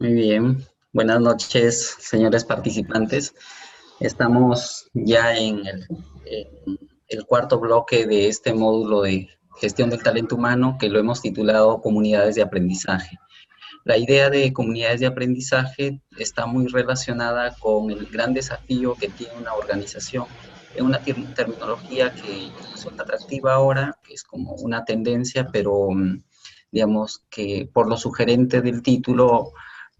Muy bien, buenas noches, señores participantes. Estamos ya en el cuarto bloque de este módulo de gestión del talento humano que lo hemos titulado Comunidades de Aprendizaje. La idea de comunidades de aprendizaje está muy relacionada con el gran desafío que tiene una organización en una terminología que resulta atractiva ahora, que es como una tendencia, pero digamos que por lo sugerente del título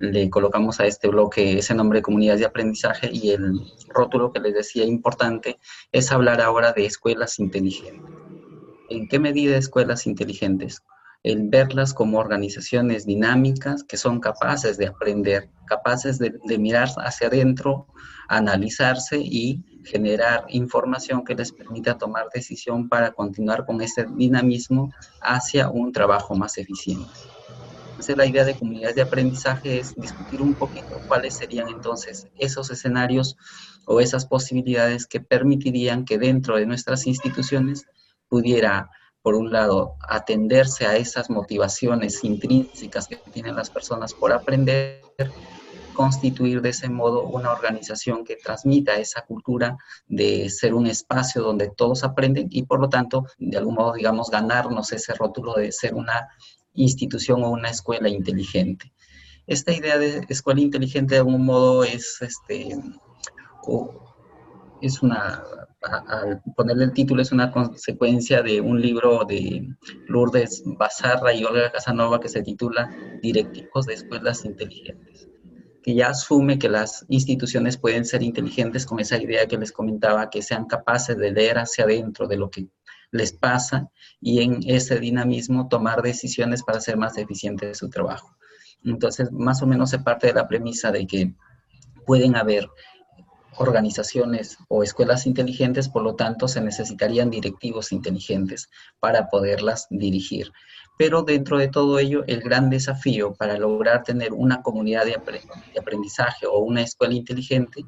le colocamos a este bloque ese nombre de comunidades de aprendizaje y el rótulo que les decía importante es hablar ahora de escuelas inteligentes. ¿En qué medida escuelas inteligentes? El verlas como organizaciones dinámicas que son capaces de aprender, capaces de mirar hacia adentro, analizarse y generar información que les permita tomar decisión para continuar con ese dinamismo hacia un trabajo más eficiente. Entonces, la idea de comunidades de aprendizaje es discutir un poquito cuáles serían entonces esos escenarios o esas posibilidades que permitirían que dentro de nuestras instituciones pudiera, por un lado, atenderse a esas motivaciones intrínsecas que tienen las personas por aprender, constituir de ese modo una organización que transmita esa cultura de ser un espacio donde todos aprenden y por lo tanto, de algún modo, digamos, ganarnos ese rótulo de ser una institución o una escuela inteligente. Esta idea de escuela inteligente de algún modo es una, al ponerle el título, es una consecuencia de un libro de Lourdes Bazarra y Olga Casanova que se titula Directivos de Escuelas Inteligentes, que ya asume que las instituciones pueden ser inteligentes con esa idea que les comentaba, que sean capaces de leer hacia adentro de lo que les pasa y en ese dinamismo tomar decisiones para hacer más eficiente su trabajo. Entonces, más o menos se parte de la premisa de que pueden haber organizaciones o escuelas inteligentes, por lo tanto se necesitarían directivos inteligentes para poderlas dirigir. Pero dentro de todo ello, el gran desafío para lograr tener una comunidad de aprendizaje o una escuela inteligente,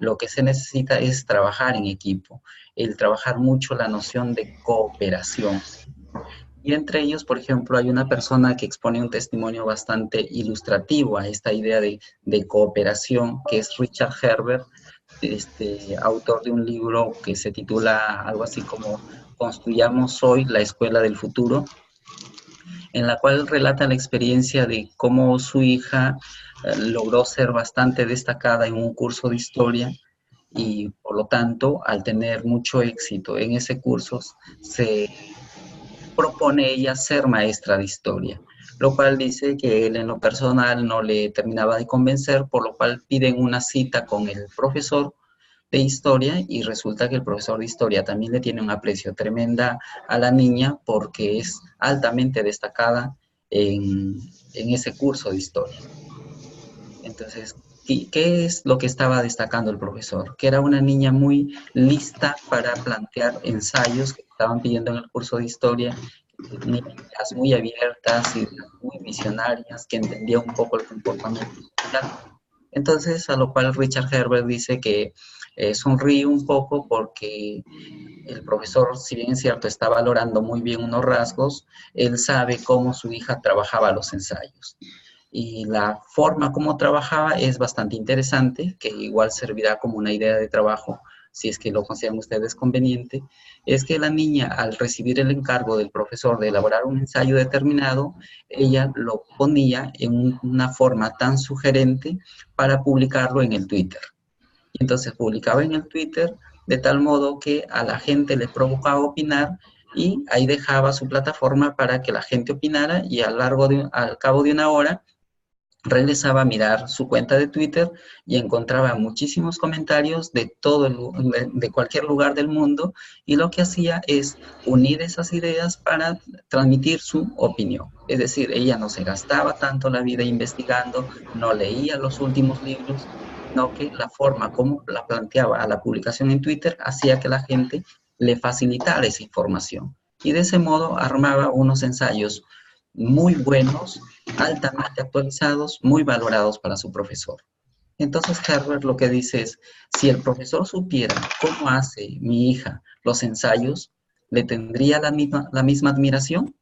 lo que se necesita es trabajar en equipo, el trabajar mucho la noción de cooperación. Y entre ellos, por ejemplo, hay una persona que expone un testimonio bastante ilustrativo a esta idea de cooperación, que es Richard Herbert, autor de un libro que se titula algo así como Construyamos hoy la escuela del futuro, en la cual relata la experiencia de cómo su hija logró ser bastante destacada en un curso de historia y por lo tanto, al tener mucho éxito en ese curso, se propone ella ser maestra de historia, lo cual dice que él en lo personal no le terminaba de convencer, por lo cual piden una cita con el profesor de historia y resulta que el profesor de historia también le tiene un aprecio tremenda a la niña porque es altamente destacada en ese curso de historia. Entonces, ¿qué es lo que estaba destacando el profesor? Que era una niña muy lista para plantear ensayos que estaban pidiendo en el curso de historia, que tenía ideas muy abiertas, ideas muy visionarias, que entendía un poco el comportamiento social. Entonces, a lo cual Richard Herbert dice que sonríe un poco porque el profesor, si bien es cierto, está valorando muy bien unos rasgos, él sabe cómo su hija trabajaba los ensayos. Y la forma como trabajaba es bastante interesante, que igual servirá como una idea de trabajo, si es que lo consideran ustedes conveniente, es que la niña al recibir el encargo del profesor de elaborar un ensayo determinado, ella lo ponía en una forma tan sugerente para publicarlo en el Twitter. Y entonces publicaba en el Twitter de tal modo que a la gente le provocaba opinar y ahí dejaba su plataforma para que la gente opinara y al cabo de una hora regresaba a mirar su cuenta de Twitter y encontraba muchísimos comentarios de cualquier lugar del mundo y lo que hacía es unir esas ideas para transmitir su opinión. Es decir, ella no se gastaba tanto la vida investigando, no leía los últimos libros, sino que la forma como la planteaba a la publicación en Twitter hacía que la gente le facilitara esa información. Y de ese modo armaba unos ensayos muy buenos, altamente actualizados, muy valorados para su profesor. Entonces Herbert lo que dice es, si el profesor supiera cómo hace mi hija los ensayos, ¿le tendría la misma admiración?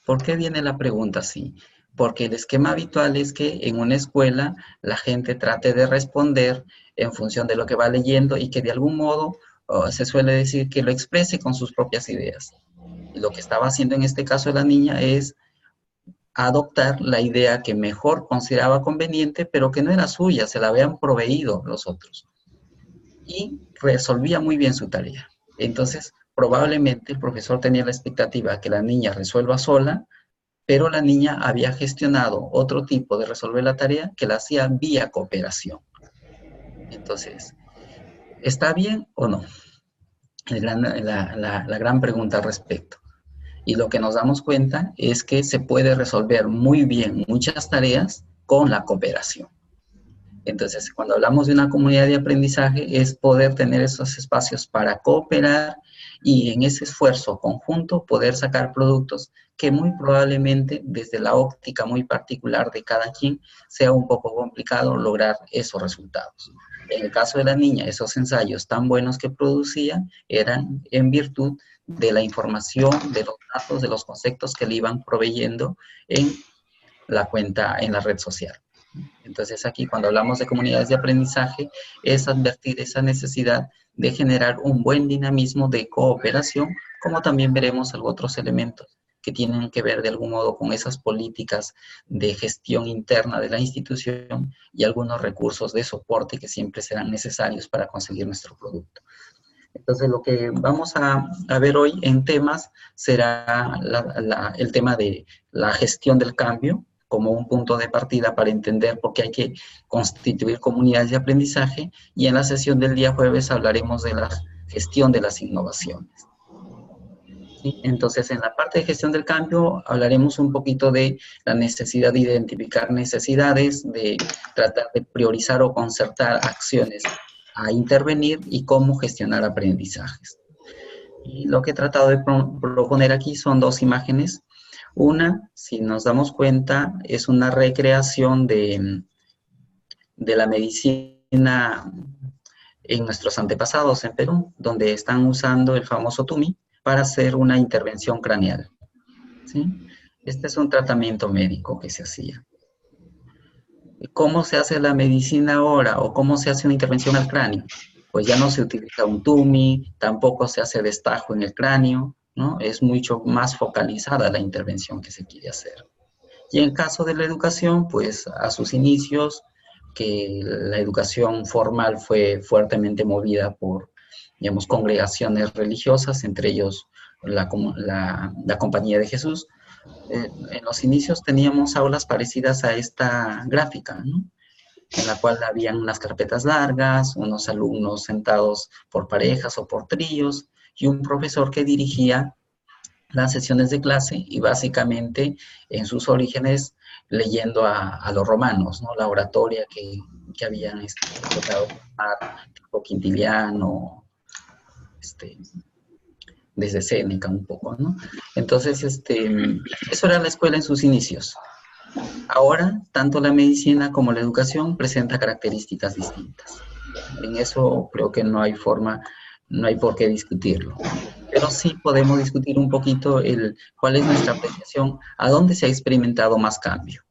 ¿Por qué viene la pregunta así? porque el esquema habitual es que en una escuela la gente trate de responder en función de lo que va leyendo y que de algún modo se suele decir que lo exprese con sus propias ideas. Y lo que estaba haciendo en este caso la niña es adoptar la idea que mejor consideraba conveniente, pero que no era suya, se la habían proveído los otros. Y resolvía muy bien su tarea. Entonces, probablemente el profesor tenía la expectativa que la niña resuelva sola, pero la niña había gestionado otro tipo de resolver la tarea que la hacía vía cooperación. Entonces, ¿está bien o no? Es la gran pregunta al respecto. Y lo que nos damos cuenta es que se puede resolver muy bien muchas tareas con la cooperación. Entonces, cuando hablamos de una comunidad de aprendizaje, es poder tener esos espacios para cooperar y en ese esfuerzo conjunto poder sacar productos que muy probablemente desde la óptica muy particular de cada quien sea un poco complicado lograr esos resultados. En el caso de la niña, esos ensayos tan buenos que producía eran en virtud de la información, de los datos, de los conceptos que le iban proveyendo en la cuenta, en la red social. Entonces aquí cuando hablamos de comunidades de aprendizaje es advertir esa necesidad de generar un buen dinamismo de cooperación, como también veremos otros elementos que tienen que ver de algún modo con esas políticas de gestión interna de la institución y algunos recursos de soporte que siempre serán necesarios para conseguir nuestro producto. Entonces, lo que vamos a ver hoy en temas será el tema de la gestión del cambio como un punto de partida para entender por qué hay que constituir comunidades de aprendizaje, y en la sesión del día jueves hablaremos de la gestión de las innovaciones. ¿Sí? Entonces, en la parte de gestión del cambio hablaremos un poquito de la necesidad de identificar necesidades, de tratar de priorizar o concertar acciones a intervenir y cómo gestionar aprendizajes. Y lo que he tratado de proponer aquí son dos imágenes. Una, si nos damos cuenta, es una recreación de la medicina en nuestros antepasados en Perú, donde están usando el famoso TUMI para hacer una intervención craneal. ¿Sí? Este es un tratamiento médico que se hacía. ¿Cómo se hace la medicina ahora o cómo se hace una intervención al cráneo? Pues ya no se utiliza un TUMI, tampoco se hace destajo en el cráneo, ¿no? Es mucho más focalizada la intervención que se quiere hacer. Y en caso de la educación, pues a sus inicios, que la educación formal fue fuertemente movida por, digamos, congregaciones religiosas, entre ellos la Compañía de Jesús. En los inicios teníamos aulas parecidas a esta gráfica, ¿no? En la cual habían unas carpetas largas, unos alumnos sentados por parejas o por tríos, y un profesor que dirigía las sesiones de clase y básicamente en sus orígenes leyendo a los romanos, ¿no? La oratoria que habían tratado tipo Quintiliano, desde Séneca un poco, ¿no? Entonces, eso era la escuela en sus inicios. Ahora, tanto la medicina como la educación presenta características distintas. En eso creo que no hay forma, no hay por qué discutirlo. Pero sí podemos discutir un poquito cuál es nuestra apreciación, a dónde se ha experimentado más cambio.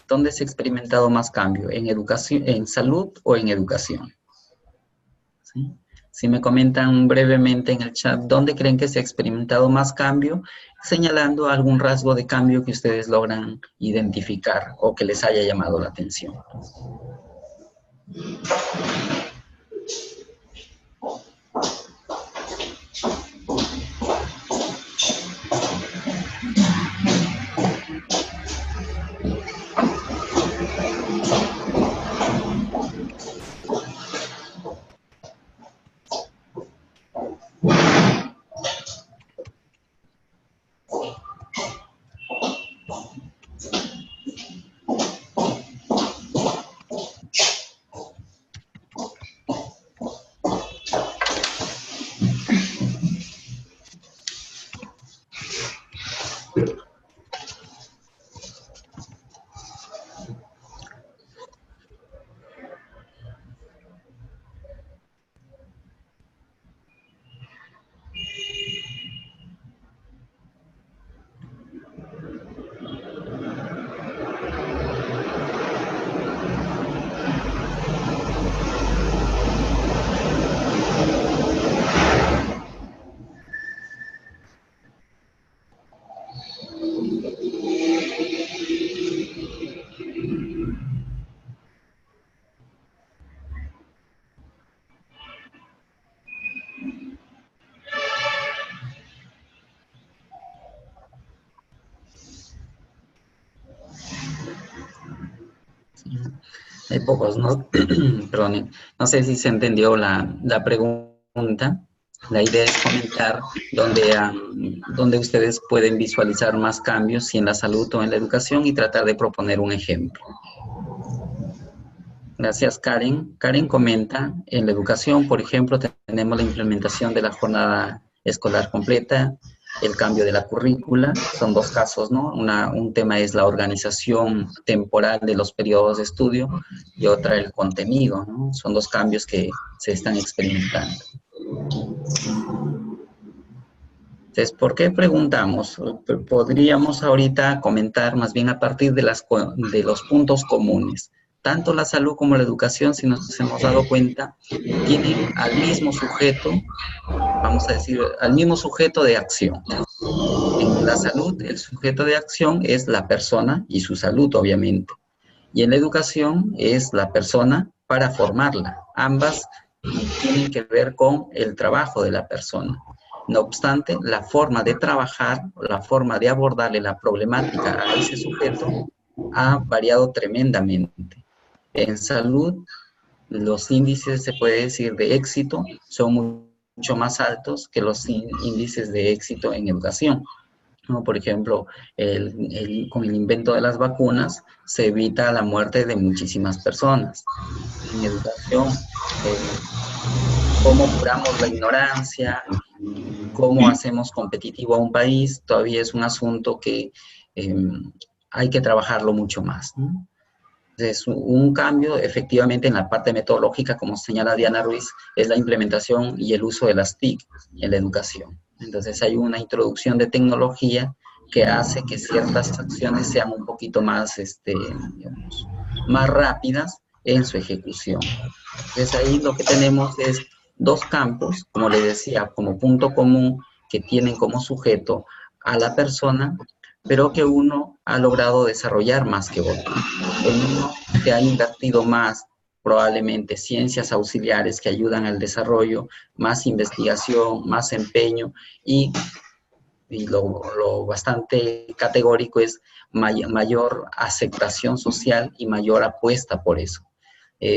¿Dónde se ha experimentado más cambio? ¿En educación, en salud o en educación? ¿Sí? Si me comentan brevemente en el chat, ¿dónde creen que se ha experimentado más cambio? Señalando algún rasgo de cambio que ustedes logran identificar o que les haya llamado la atención. Hay pocos, ¿no? Perdón, no sé si se entendió la pregunta. La idea es comentar donde ustedes pueden visualizar más cambios, si en la salud o en la educación, y tratar de proponer un ejemplo. Gracias, Karen. Karen comenta, en la educación, por ejemplo, tenemos la implementación de la jornada escolar completa, el cambio de la currícula, son dos casos, ¿no? Un tema es la organización temporal de los periodos de estudio y otra el contenido, ¿no? Son dos cambios que se están experimentando. Entonces, ¿por qué preguntamos? Podríamos ahorita comentar más bien a partir de los puntos comunes. Tanto la salud como la educación, si nos hemos dado cuenta, tienen al mismo sujeto, vamos a decir, al mismo sujeto de acción. En la salud, el sujeto de acción es la persona y su salud, obviamente. Y en la educación es la persona para formarla. Ambas tienen que ver con el trabajo de la persona. No obstante, la forma de trabajar, la forma de abordarle la problemática a ese sujeto ha variado tremendamente. En salud, los índices, se puede decir, de éxito son mucho más altos que los índices de éxito en educación, ¿no? Por ejemplo, con el invento de las vacunas se evita la muerte de muchísimas personas. En educación, cómo curamos la ignorancia, cómo hacemos competitivo a un país, todavía es un asunto que hay que trabajarlo mucho más, ¿no? Entonces, un cambio efectivamente en la parte metodológica, como señala Diana Ruiz, es la implementación y el uso de las TIC en la educación. Entonces hay una introducción de tecnología que hace que ciertas acciones sean un poquito más, digamos, más rápidas en su ejecución. Entonces ahí lo que tenemos es dos campos, como les decía, como punto común, que tienen como sujeto a la persona, pero que uno ha logrado desarrollar más que otro. En uno se ha invertido más, probablemente, ciencias auxiliares que ayudan al desarrollo, más investigación, más empeño, y lo bastante categórico es mayor aceptación social y mayor apuesta por eso.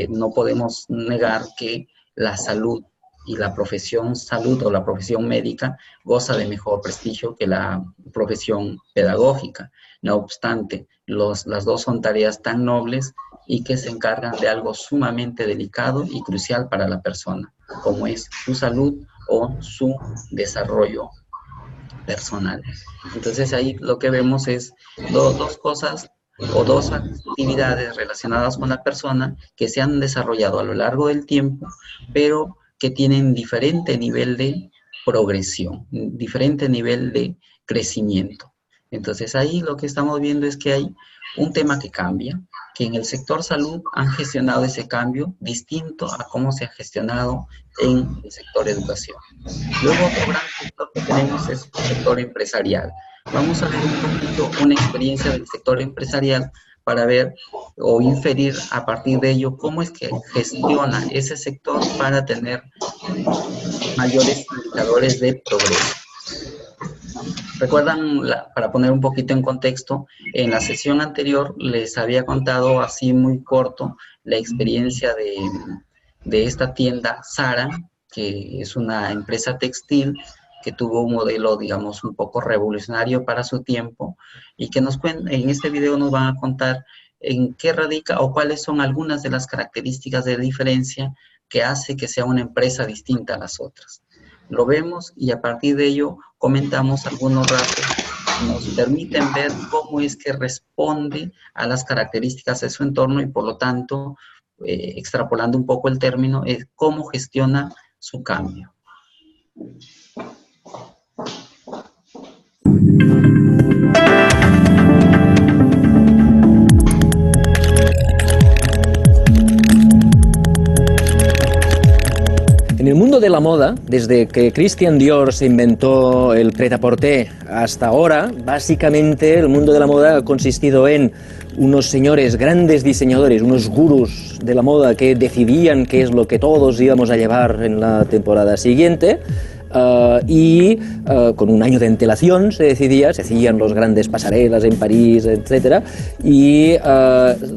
No podemos negar que la salud y la profesión salud o la profesión médica goza de mejor prestigio que la profesión pedagógica. No obstante, las dos son tareas tan nobles y que se encargan de algo sumamente delicado y crucial para la persona, como es su salud o su desarrollo personal. Entonces ahí lo que vemos es dos cosas o dos actividades relacionadas con la persona que se han desarrollado a lo largo del tiempo, pero que tienen diferente nivel de progresión, diferente nivel de crecimiento. Entonces ahí lo que estamos viendo es que hay un tema que cambia, que en el sector salud han gestionado ese cambio distinto a cómo se ha gestionado en el sector educación. Luego otro gran sector que tenemos es el sector empresarial. Vamos a ver un poquito una experiencia del sector empresarial para ver o inferir a partir de ello cómo es que gestiona ese sector para tener mayores indicadores de progreso. Recuerdan, para poner un poquito en contexto, en la sesión anterior les había contado así muy corto la experiencia de esta tienda Zara, que es una empresa textil que tuvo un modelo, digamos, un poco revolucionario para su tiempo, y que en este video nos van a contar en qué radica o cuáles son algunas de las características de diferencia que hace que sea una empresa distinta a las otras. Lo vemos y a partir de ello comentamos algunos rasgos que nos permiten ver cómo es que responde a las características de su entorno y por lo tanto, extrapolando un poco el término, es cómo gestiona su cambio. En el mundo de la moda, desde que Christian Dior se inventó el prêt-à-porter hasta ahora, básicamente el mundo de la moda ha consistido en unos señores, grandes diseñadores, unos gurús de la moda que decidían qué es lo que todos íbamos a llevar en la temporada siguiente, con un año de antelación se hacían los grandes pasarelas en París, etcétera, y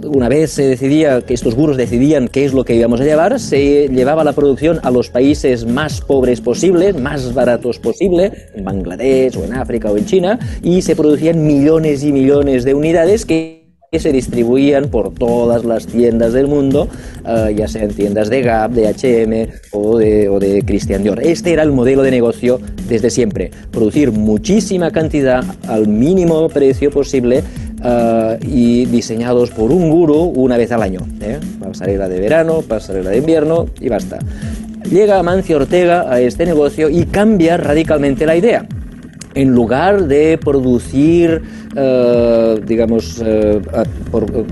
una vez se decidía, que estos gurús decidían qué es lo que íbamos a llevar, se llevaba la producción a los países más pobres posibles, más baratos posible, en Bangladesh o en África o en China, y se producían millones y millones de unidades que se distribuían por todas las tiendas del mundo, ya sean tiendas de Gap, de H&M o de Christian Dior. Este era el modelo de negocio desde siempre, producir muchísima cantidad al mínimo precio posible, y diseñados por un gurú una vez al año, pasarela de verano, pasarela de invierno y basta. Llega Amancio Ortega a este negocio y cambia radicalmente la idea. En lugar de producir,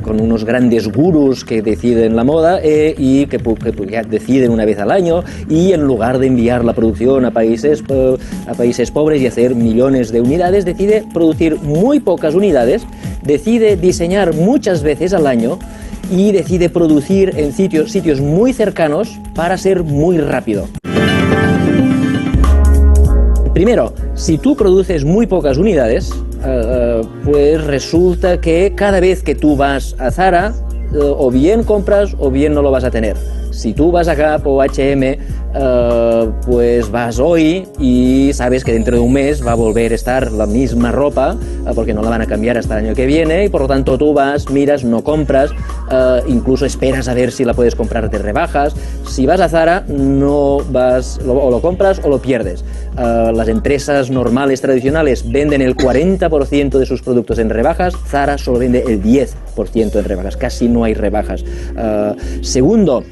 con unos grandes gurús que deciden la moda y que deciden una vez al año, y en lugar de enviar la producción a países pobres y hacer millones de unidades, decide producir muy pocas unidades, decide diseñar muchas veces al año y decide producir en sitios muy cercanos para ser muy rápido. Primero, si tú produces muy pocas unidades, pues resulta que cada vez que tú vas a Zara, o bien compras o bien no lo vas a tener. Si tú vas a Gap o H&M, pues vas hoy y sabes que dentro de un mes va a volver a estar la misma ropa, porque no la van a cambiar hasta el año que viene, y por lo tanto tú vas, miras, no compras, incluso esperas a ver si la puedes comprar de rebajas. Si vas a Zara, no vas, o lo compras o lo pierdes. Las empresas normales, tradicionales, venden el 40% de sus productos en rebajas. Zara solo vende el 10% en rebajas, casi no hay rebajas. Segundo,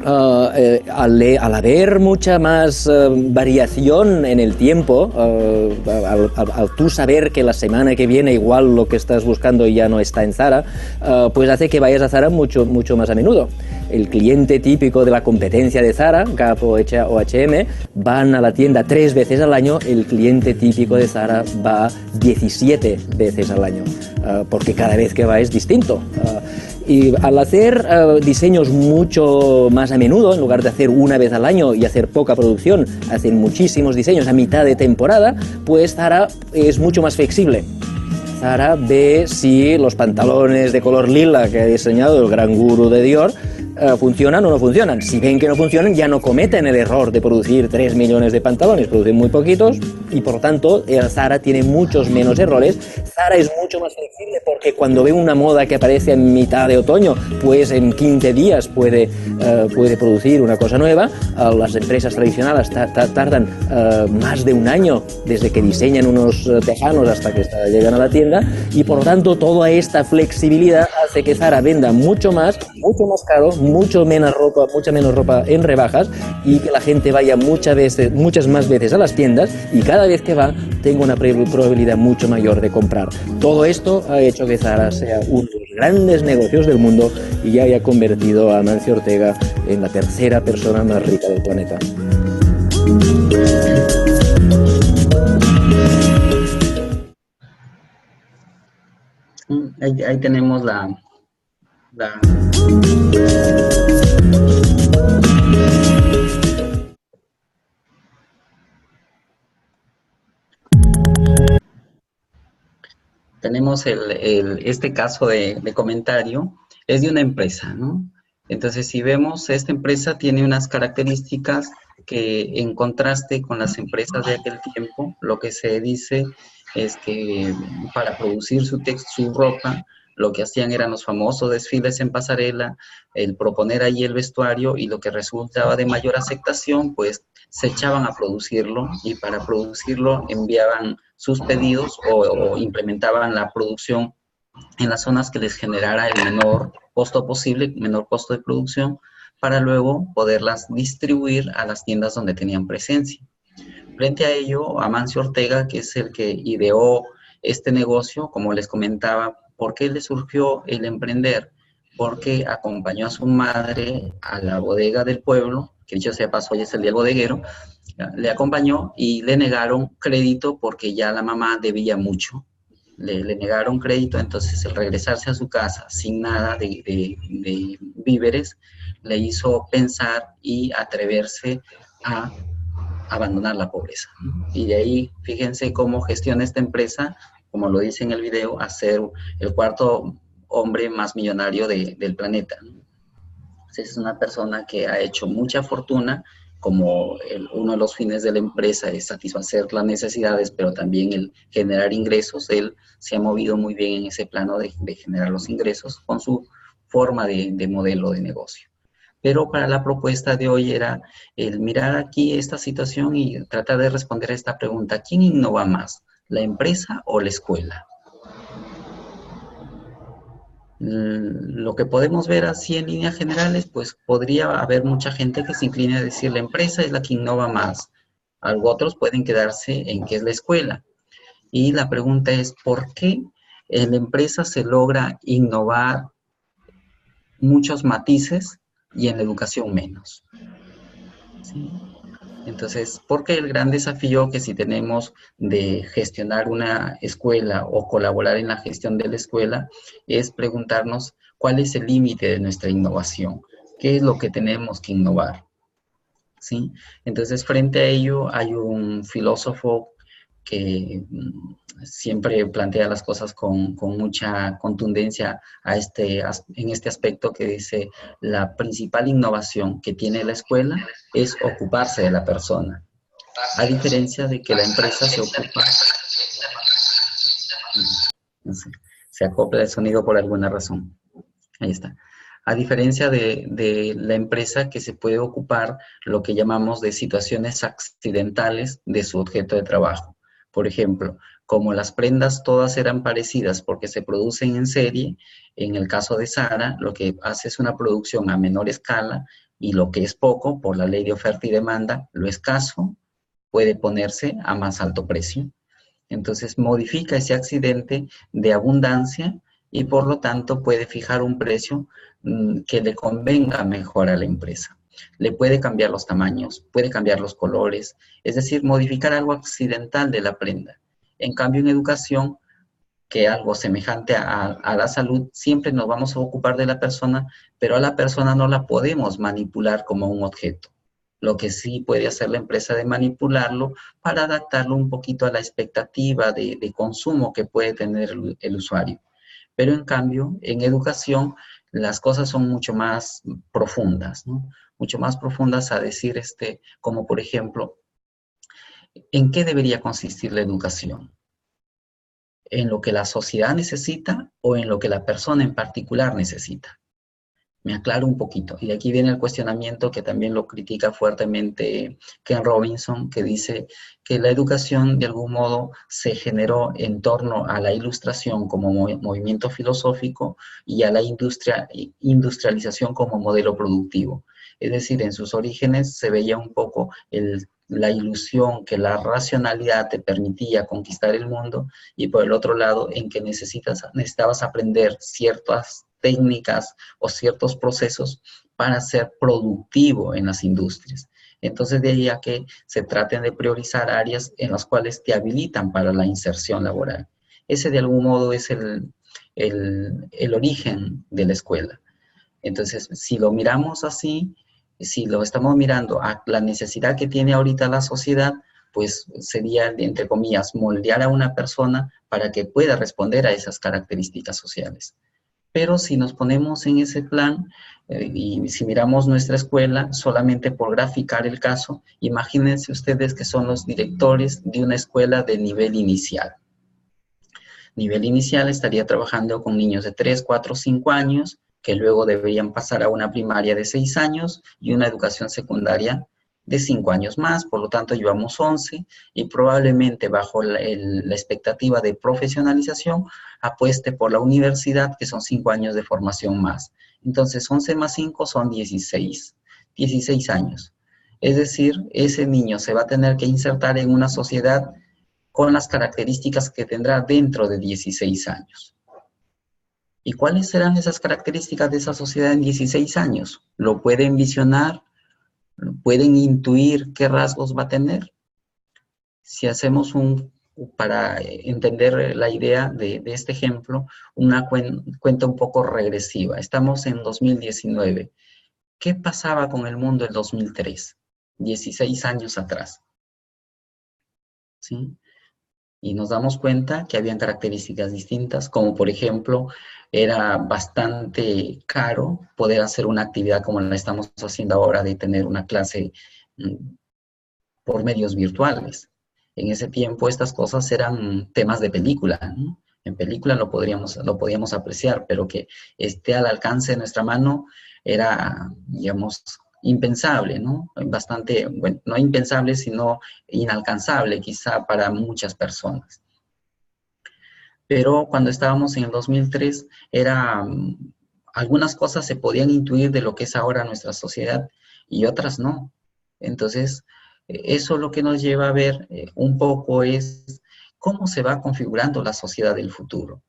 al haber mucha más variación en el tiempo, al tú saber que la semana que viene igual lo que estás buscando ya no está en Zara, pues hace que vayas a Zara mucho más a menudo. El cliente típico de la competencia de Zara, Gap o H&M, van a la tienda 3 veces al año. El cliente típico de Zara va 17 veces al año, porque cada vez que va es distinto. Y al hacer diseños mucho más a menudo, en lugar de hacer una vez al año y hacer poca producción, hacen muchísimos diseños a mitad de temporada, pues Zara es mucho más flexible. Zara ve si los pantalones de color lila que ha diseñado el gran gurú de Dior funcionan o no funcionan. Si ven que no funcionan, ya no cometen el error de producir 3 millones de pantalones, producen muy poquitos, y por lo tanto Zara tiene muchos menos errores. Zara es mucho más flexible porque cuando ve una moda que aparece en mitad de otoño, pues en 15 días puede producir una cosa nueva. Las empresas tradicionales tardan más de un año desde que diseñan unos tejanos hasta que llegan a la tienda, y por lo tanto toda esta flexibilidad hace que Zara venda mucho más caro, mucha menos ropa en rebajas, y que la gente vaya muchas más veces a las tiendas, y cada vez que va tenga una probabilidad mucho mayor de comprar. Todo esto ha hecho que Zara sea uno de los grandes negocios del mundo y ya haya convertido a Amancio Ortega en la tercera persona más rica del planeta. Ahí tenemos tenemos este caso de comentario, es de una empresa, ¿no? Entonces, si vemos, esta empresa tiene unas características que, en contraste con las empresas de aquel tiempo, lo que se dice es que para producir su ropa, lo que hacían eran los famosos desfiles en pasarela, el proponer ahí el vestuario, y lo que resultaba de mayor aceptación, pues se echaban a producirlo, y para producirlo enviaban sus pedidos o implementaban la producción en las zonas que les generara el menor costo posible, menor costo de producción, para luego poderlas distribuir a las tiendas donde tenían presencia. Frente a ello, Amancio Ortega, que es el que ideó este negocio, como les comentaba, ¿por qué le surgió el emprender? Porque acompañó a su madre a la bodega del pueblo, que dicho sea paso, hoy es el día del bodeguero, le acompañó y le negaron crédito porque ya la mamá debía mucho. Le negaron crédito, entonces el regresarse a su casa sin nada de víveres le hizo pensar y atreverse a abandonar la pobreza. Y de ahí, fíjense cómo gestiona esta empresa, como lo dice en el video, a ser el cuarto hombre más millonario del planeta. Entonces, es una persona que ha hecho mucha fortuna, como uno de los fines de la empresa es satisfacer las necesidades, pero también el generar ingresos. Él se ha movido muy bien en ese plano de generar los ingresos con su forma de modelo de negocio. Pero para la propuesta de hoy era el mirar aquí esta situación y tratar de responder a esta pregunta: ¿quién innova más, la empresa o la escuela? Lo que podemos ver así en líneas generales, pues podría haber mucha gente que se incline a decir la empresa es la que innova más. Algo otros pueden quedarse en que es la escuela. Y la pregunta es, ¿por qué en la empresa se logra innovar muchos matices y en la educación menos? ¿Sí? Entonces, porque el gran desafío que si tenemos de gestionar una escuela o colaborar en la gestión de la escuela es preguntarnos cuál es el límite de nuestra innovación, qué es lo que tenemos que innovar, ¿sí? Entonces, frente a ello hay un filósofo que siempre plantea las cosas con mucha contundencia en este aspecto, que dice: la principal innovación que tiene la escuela es ocuparse de la persona, a diferencia de que la empresa se ocupa. No sé, se acopla el sonido por alguna razón. Ahí está. A diferencia de la empresa, que se puede ocupar lo que llamamos de situaciones accidentales de su objeto de trabajo. Por ejemplo, como las prendas todas eran parecidas porque se producen en serie, en el caso de Zara, lo que hace es una producción a menor escala, y lo que es poco, por la ley de oferta y demanda, lo escaso puede ponerse a más alto precio. Entonces modifica ese accidente de abundancia y por lo tanto puede fijar un precio que le convenga mejor a la empresa. Le puede cambiar los tamaños, puede cambiar los colores, es decir, modificar algo accidental de la prenda. En cambio, en educación, que algo semejante a la salud, siempre nos vamos a ocupar de la persona, pero a la persona no la podemos manipular como un objeto. Lo que sí puede hacer la empresa de manipularlo para adaptarlo un poquito a la expectativa de consumo que puede tener el usuario. Pero en cambio, en educación, las cosas son mucho más profundas, ¿no? Mucho más profundas, a decir, como por ejemplo, ¿en qué debería consistir la educación? ¿En lo que la sociedad necesita o en lo que la persona en particular necesita? Me aclaro un poquito. Y aquí viene el cuestionamiento que también lo critica fuertemente Ken Robinson, que dice que la educación de algún modo se generó en torno a la ilustración como movimiento filosófico y a la industrialización como modelo productivo. Es decir, en sus orígenes se veía un poco la ilusión que la racionalidad te permitía conquistar el mundo, y por el otro lado en que necesitabas aprender ciertas técnicas o ciertos procesos para ser productivo en las industrias. Entonces, de ahí a que se traten de priorizar áreas en las cuales te habilitan para la inserción laboral. Ese de algún modo es el origen de la escuela. Entonces, si lo miramos así, si lo estamos mirando a la necesidad que tiene ahorita la sociedad, pues sería, entre comillas, moldear a una persona para que pueda responder a esas características sociales. Pero si nos ponemos en ese plan y si miramos nuestra escuela, solamente por graficar el caso, imagínense ustedes que son los directores de una escuela de nivel inicial. Nivel inicial estaría trabajando con niños de 3, 4, 5 años, que luego deberían pasar a una primaria de 6 años y una educación secundaria de 5 años más. Por lo tanto, llevamos 11, y probablemente bajo la expectativa de profesionalización apueste por la universidad, que son 5 años de formación más. Entonces, 11 más 5 son 16 años. Es decir, ese niño se va a tener que insertar en una sociedad con las características que tendrá dentro de 16 años. ¿Y cuáles serán esas características de esa sociedad en 16 años? ¿Lo pueden visionar? ¿Pueden intuir qué rasgos va a tener? Si hacemos para entender la idea de este ejemplo, una cuenta un poco regresiva. Estamos en 2019. ¿Qué pasaba con el mundo en 2003? 16 años atrás. ¿sí? Y nos damos cuenta que habían características distintas, como por ejemplo, era bastante caro poder hacer una actividad como la estamos haciendo ahora, de tener una clase mm, por medios virtuales. En ese tiempo estas cosas eran temas de película, ¿no? En película lo podíamos apreciar, pero que esté al alcance de nuestra mano era, digamos, impensable, ¿no? Bastante, bueno, no impensable, sino inalcanzable quizá para muchas personas. Pero cuando estábamos en el 2003, algunas cosas se podían intuir de lo que es ahora nuestra sociedad y otras no. Entonces, eso lo que nos lleva a ver un poco es cómo se va configurando la sociedad del futuro.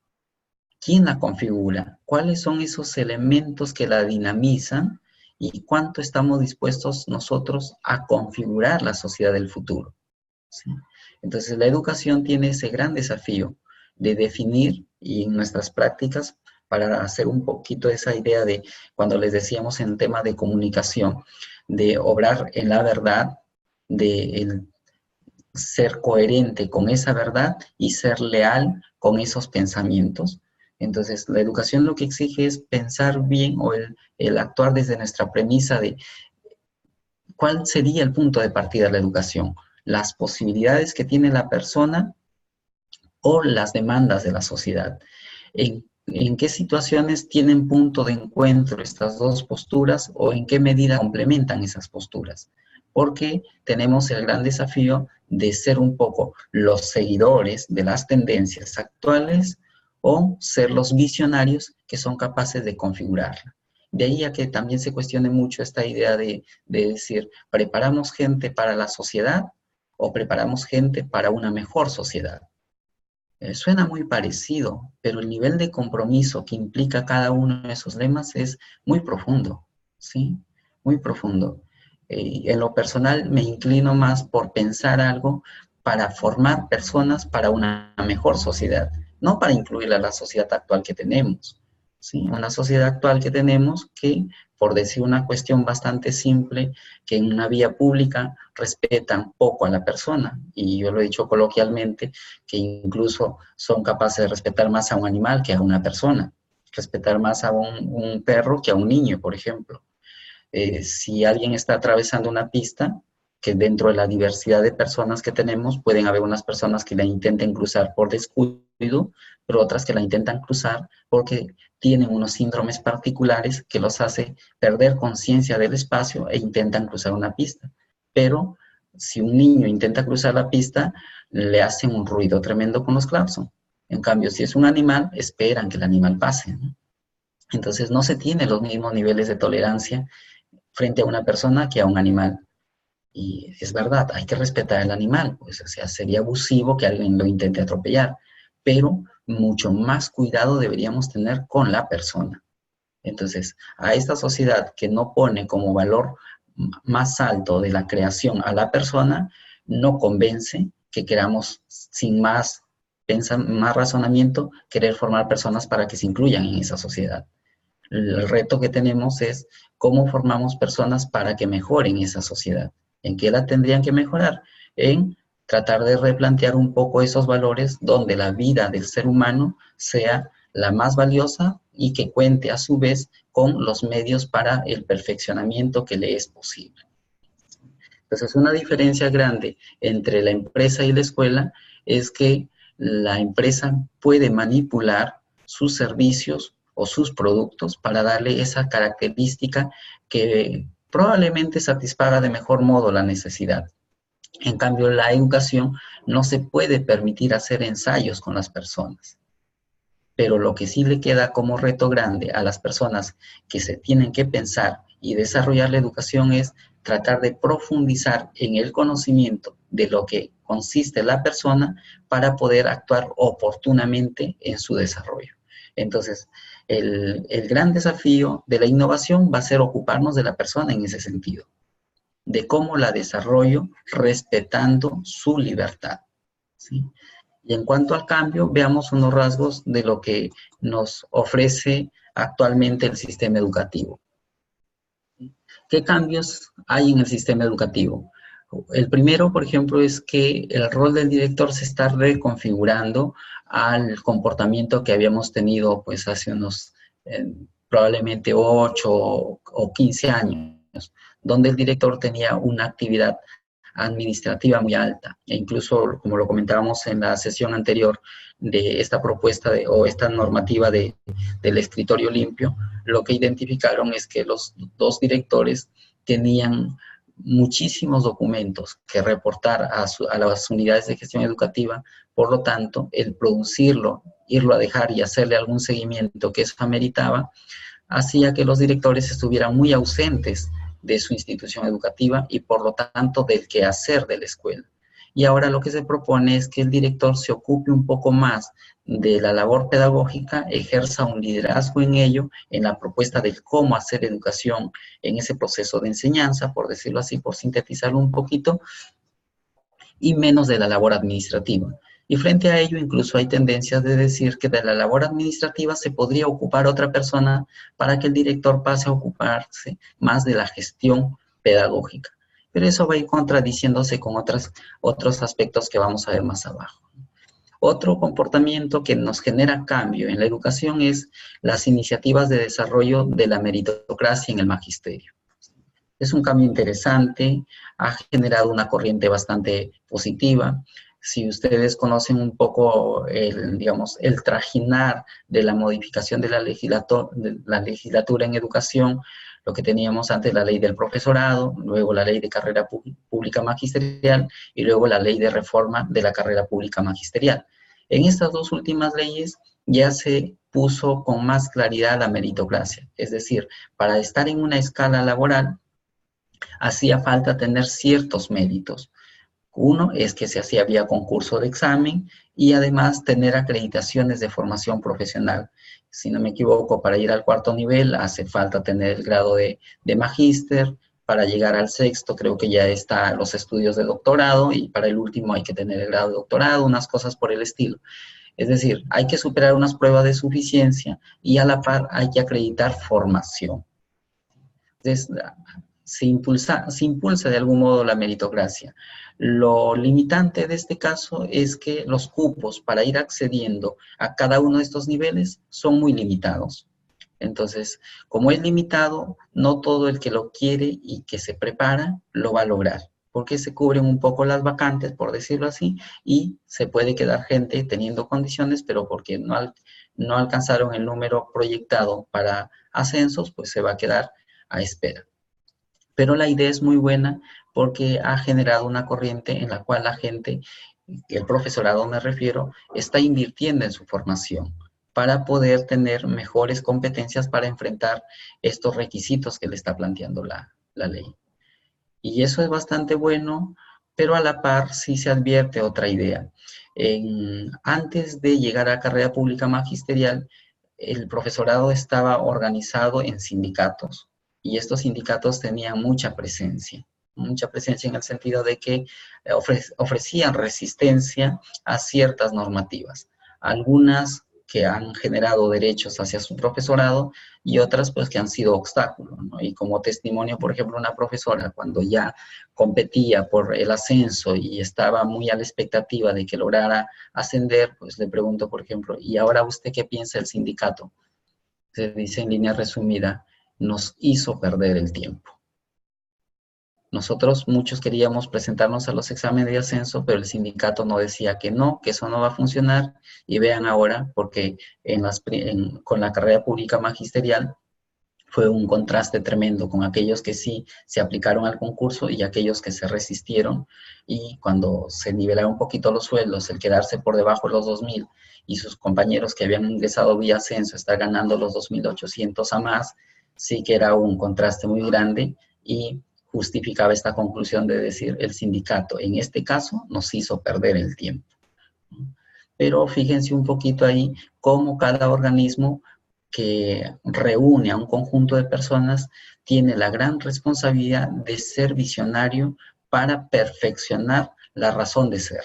¿Quién la configura? ¿Cuáles son esos elementos que la dinamizan? ¿Y cuánto estamos dispuestos nosotros a configurar la sociedad del futuro? ¿Sí? Entonces, la educación tiene ese gran desafío de definir y en nuestras prácticas, para hacer un poquito esa idea de cuando les decíamos en tema de comunicación, de obrar en la verdad, de ser coherente con esa verdad y ser leal con esos pensamientos. Entonces, la educación lo que exige es pensar bien o el actuar desde nuestra premisa de cuál sería el punto de partida de la educación, las posibilidades que tiene la persona o las demandas de la sociedad. ¿En qué situaciones tienen punto de encuentro estas dos posturas o en qué medida complementan esas posturas? Porque tenemos el gran desafío de ser un poco los seguidores de las tendencias actuales o ser los visionarios que son capaces de configurarla. De ahí a que también se cuestione mucho esta idea de decir, ¿preparamos gente para la sociedad o preparamos gente para una mejor sociedad? Suena muy parecido, pero el nivel de compromiso que implica cada uno de esos lemas es muy profundo, ¿sí? Muy profundo. En lo personal me inclino más por pensar algo para formar personas para una mejor sociedad, no para incluir a la sociedad actual que tenemos, ¿sí? Una sociedad actual que tenemos que, por decir una cuestión bastante simple, que en una vía pública respetan poco a la persona, y yo lo he dicho coloquialmente, que incluso son capaces de respetar más a un animal que a una persona, respetar más a un perro que a un niño, por ejemplo. Si alguien está atravesando una pista, que dentro de la diversidad de personas que tenemos, pueden haber unas personas que la intenten cruzar por descuido, pero otras que la intentan cruzar porque tienen unos síndromes particulares que los hace perder conciencia del espacio e intentan cruzar una pista. Pero si un niño intenta cruzar la pista, le hacen un ruido tremendo con los claxon. En cambio, si es un animal, esperan que el animal pase, ¿no? Entonces, no se tienen los mismos niveles de tolerancia frente a una persona que a un animal. Y es verdad, hay que respetar al animal, pues, o sea, sería abusivo que alguien lo intente atropellar, pero mucho más cuidado deberíamos tener con la persona. Entonces, a esta sociedad que no pone como valor más alto de la creación a la persona, no convence que queramos, sin más, más razonamiento, querer formar personas para que se incluyan en esa sociedad. El reto que tenemos es cómo formamos personas para que mejoren esa sociedad. ¿En qué la tendrían que mejorar? En tratar de replantear un poco esos valores donde la vida del ser humano sea la más valiosa y que cuente a su vez con los medios para el perfeccionamiento que le es posible. Entonces, una diferencia grande entre la empresa y la escuela es que la empresa puede manipular sus servicios o sus productos para darle esa característica que probablemente satisfaga de mejor modo la necesidad. En cambio, la educación no se puede permitir hacer ensayos con las personas. Pero lo que sí le queda como reto grande a las personas que se tienen que pensar y desarrollar la educación es tratar de profundizar en el conocimiento de lo que consiste la persona para poder actuar oportunamente en su desarrollo. Entonces, el gran desafío de la innovación va a ser ocuparnos de la persona en ese sentido, de cómo la desarrollo respetando su libertad, ¿sí? Y en cuanto al cambio, veamos unos rasgos de lo que nos ofrece actualmente el sistema educativo. ¿Qué cambios hay en el sistema educativo? El primero, por ejemplo, es que el rol del director se está reconfigurando al comportamiento que habíamos tenido pues hace unos probablemente 8 o 15 años, donde el director tenía una actividad administrativa muy alta. E incluso, como lo comentábamos en la sesión anterior de esta propuesta o esta normativa del escritorio limpio, lo que identificaron es que los dos directores tenían muchísimos documentos que reportar a las unidades de gestión educativa, por lo tanto, el producirlo, irlo a dejar y hacerle algún seguimiento que eso ameritaba, hacía que los directores estuvieran muy ausentes de su institución educativa y por lo tanto del quehacer de la escuela. Y ahora lo que se propone es que el director se ocupe un poco más de la labor pedagógica, ejerza un liderazgo en ello, en la propuesta de cómo hacer educación en ese proceso de enseñanza, por decirlo así, por sintetizarlo un poquito, y menos de la labor administrativa. Y frente a ello, incluso hay tendencias de decir que de la labor administrativa se podría ocupar otra persona para que el director pase a ocuparse más de la gestión pedagógica. Pero eso va a ir contradiciéndose con otros aspectos que vamos a ver más abajo. Otro comportamiento que nos genera cambio en la educación es las iniciativas de desarrollo de la meritocracia en el magisterio. Es un cambio interesante, ha generado una corriente bastante positiva. Si ustedes conocen un poco digamos, el trajinar de la modificación de la legislatura en educación, lo que teníamos antes, la ley del profesorado, luego la ley de carrera pública magisterial y luego la ley de reforma de la carrera pública magisterial. En estas dos últimas leyes ya se puso con más claridad la meritocracia, es decir, para estar en una escala laboral hacía falta tener ciertos méritos. Uno es que se hacía vía concurso de examen y además tener acreditaciones de formación profesional. Si no me equivoco, para ir al cuarto nivel hace falta tener el grado de magíster. Para llegar al sexto creo que ya están los estudios de doctorado y para el último hay que tener el grado de doctorado, unas cosas por el estilo. Es decir, hay que superar unas pruebas de suficiencia y a la par hay que acreditar formación. Entonces, se impulsa de algún modo la meritocracia. Lo limitante de este caso es que los cupos para ir accediendo a cada uno de estos niveles son muy limitados. Entonces, como es limitado, no todo el que lo quiere y que se prepara lo va a lograr, porque se cubren un poco las vacantes, por decirlo así, y se puede quedar gente teniendo condiciones, pero porque no alcanzaron el número proyectado para ascensos, pues se va a quedar a espera. Pero la idea es muy buena porque ha generado una corriente en la cual la gente, el profesorado me refiero, está invirtiendo en su formación para poder tener mejores competencias para enfrentar estos requisitos que le está planteando la ley. Y eso es bastante bueno, pero a la par sí se advierte otra idea. Antes de llegar a carrera pública magisterial, el profesorado estaba organizado en sindicatos y estos sindicatos tenían mucha presencia en el sentido de que ofrecían resistencia a ciertas normativas, algunas que han generado derechos hacia su profesorado y otras pues que han sido obstáculos, ¿no? Y como testimonio, por ejemplo, una profesora cuando ya competía por el ascenso y estaba muy a la expectativa de que lograra ascender, pues le pregunto, por ejemplo, ¿y ahora usted qué piensa del sindicato? Se dice en línea resumida, nos hizo perder el tiempo. Nosotros muchos queríamos presentarnos a los exámenes de ascenso, pero el sindicato no decía que no, que eso no va a funcionar. Y vean ahora, porque con la carrera pública magisterial fue un contraste tremendo con aquellos que sí se aplicaron al concurso y aquellos que se resistieron. Y cuando se nivelaron un poquito los sueldos, el quedarse por debajo de los 2.000 y sus compañeros que habían ingresado vía ascenso estar ganando los 2.800 a más, sí que era un contraste muy grande y justificaba esta conclusión de decir el sindicato, en este caso, nos hizo perder el tiempo. Pero fíjense un poquito ahí cómo cada organismo que reúne a un conjunto de personas tiene la gran responsabilidad de ser visionario para perfeccionar la razón de ser.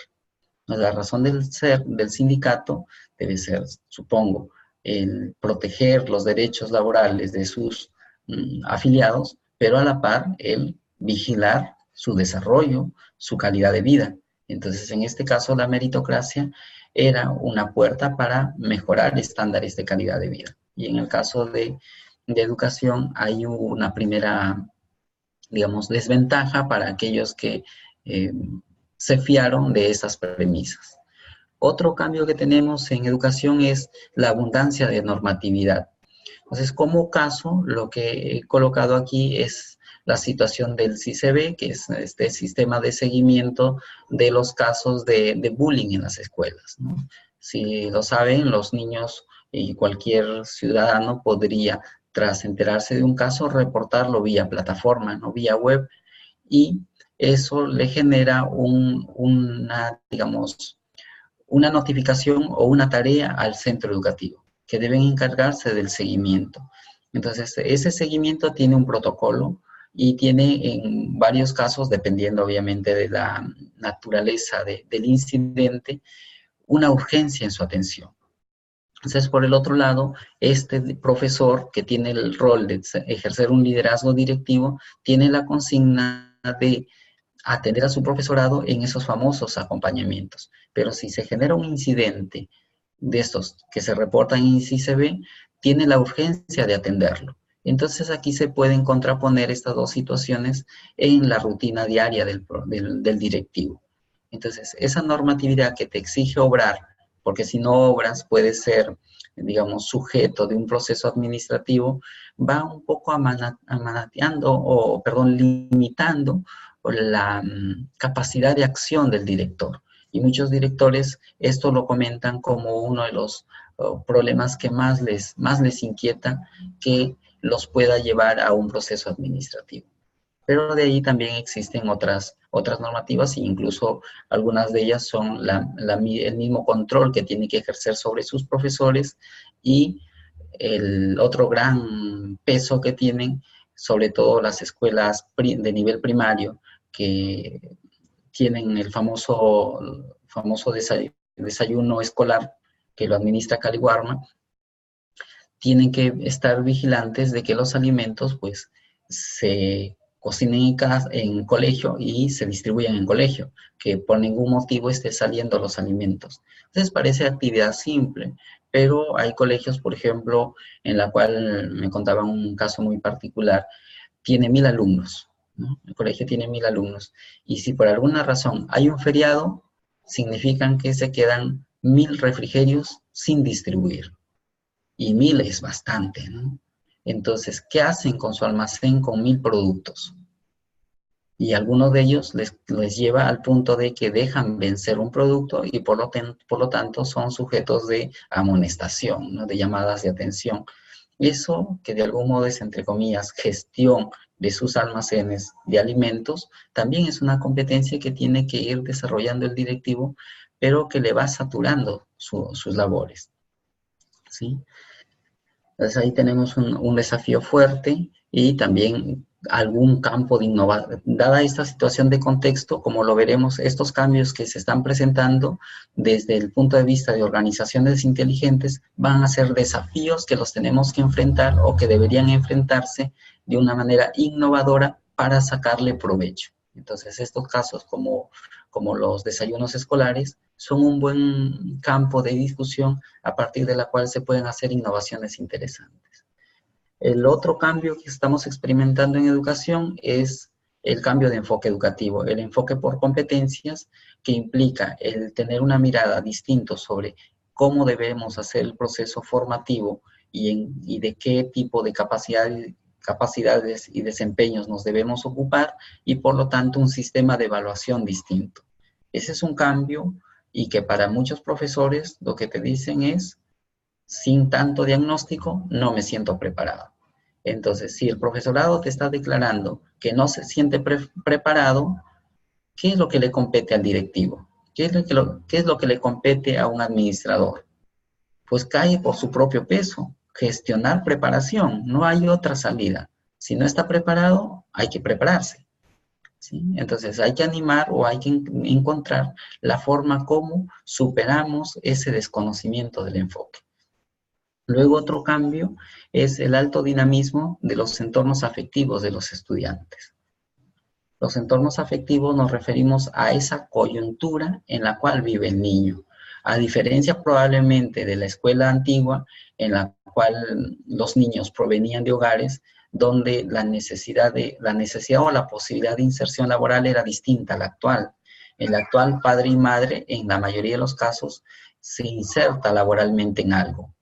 La razón del ser del sindicato debe ser, supongo, el proteger los derechos laborales de sus afiliados, pero a la par el vigilar su desarrollo, su calidad de vida. Entonces, en este caso, la meritocracia era una puerta para mejorar estándares de calidad de vida. Y en el caso de educación, hay una primera, digamos, desventaja para aquellos que se fiaron de esas premisas. Otro cambio que tenemos en educación es la abundancia de normatividad. Entonces, como caso, lo que he colocado aquí es la situación del CICB, que es este sistema de seguimiento de los casos de bullying en las escuelas, ¿no? Si lo saben, los niños y cualquier ciudadano podría, tras enterarse de un caso, reportarlo vía plataforma, ¿no? Vía web, y eso le genera digamos, una notificación o una tarea al centro educativo, que deben encargarse del seguimiento. Entonces, ese seguimiento tiene un protocolo y tiene en varios casos, dependiendo obviamente de la naturaleza del incidente, una urgencia en su atención. Entonces, por el otro lado, este profesor que tiene el rol de ejercer un liderazgo directivo, tiene la consigna de atender a su profesorado en esos famosos acompañamientos. Pero si se genera un incidente de estos que se reportan en CICB, tiene la urgencia de atenderlo. Entonces aquí se pueden contraponer estas dos situaciones en la rutina diaria del directivo. Entonces, esa normatividad que te exige obrar, porque si no obras puedes ser, digamos, sujeto de un proceso administrativo, va un poco limitando la capacidad de acción del director. Y muchos directores esto lo comentan como uno de los problemas que más les inquieta, que los pueda llevar a un proceso administrativo. Pero de ahí también existen otras normativas e incluso algunas de ellas son el mismo control que tiene que ejercer sobre sus profesores, y el otro gran peso que tienen, sobre todo las escuelas de nivel primario, que tienen el famoso desayuno escolar que lo administra Caliwarma, tienen que estar vigilantes de que los alimentos pues se cocinen en colegio y se distribuyan en colegio, que por ningún motivo esté saliendo los alimentos. Entonces parece actividad simple, pero hay colegios, por ejemplo, en la cual me contaban un caso muy particular, tiene 1000 alumnos, ¿no? El colegio tiene 1000 alumnos, y si por alguna razón hay un feriado, significan que se quedan 1000 refrigerios sin distribuir. Y 1000 es bastante, ¿no? Entonces, ¿qué hacen con su almacén con 1000 productos? Y algunos de ellos les lleva al punto de que dejan vencer un producto y por lo tanto son sujetos de amonestación, ¿no? De llamadas de atención. Eso, que de algún modo es, entre comillas, gestión de sus almacenes de alimentos, también es una competencia que tiene que ir desarrollando el directivo, pero que le va saturando sus labores, ¿sí? Entonces ahí tenemos un desafío fuerte y también algún campo de innovación. Dada esta situación de contexto, como lo veremos, estos cambios que se están presentando desde el punto de vista de organizaciones inteligentes van a ser desafíos que los tenemos que enfrentar o que deberían enfrentarse de una manera innovadora para sacarle provecho. Entonces estos casos como los desayunos escolares son un buen campo de discusión a partir de la cual se pueden hacer innovaciones interesantes. El otro cambio que estamos experimentando en educación es el cambio de enfoque educativo, el enfoque por competencias, que implica el tener una mirada distinta sobre cómo debemos hacer el proceso formativo y de qué tipo de capacidades y desempeños nos debemos ocupar, y por lo tanto un sistema de evaluación distinto. Ese es un cambio, y que para muchos profesores lo que te dicen es: sin tanto diagnóstico no me siento preparado. Entonces, si el profesorado te está declarando que no se siente preparado, ¿qué es lo que le compete al directivo? ¿Qué es lo que le compete a un administrador? Pues cae por su propio peso, gestionar preparación, no hay otra salida. Si no está preparado, hay que prepararse, ¿sí? Entonces hay que animar o hay que encontrar la forma como superamos ese desconocimiento del enfoque. Luego otro cambio es el alto dinamismo de los entornos afectivos de los estudiantes. Los entornos afectivos nos referimos a esa coyuntura en la cual vive el niño. A diferencia probablemente de la escuela antigua, en la cual los niños provenían de hogares donde la necesidad o la posibilidad de inserción laboral era distinta a la actual. En la actual, padre y madre, en la mayoría de los casos, se inserta laboralmente en algo.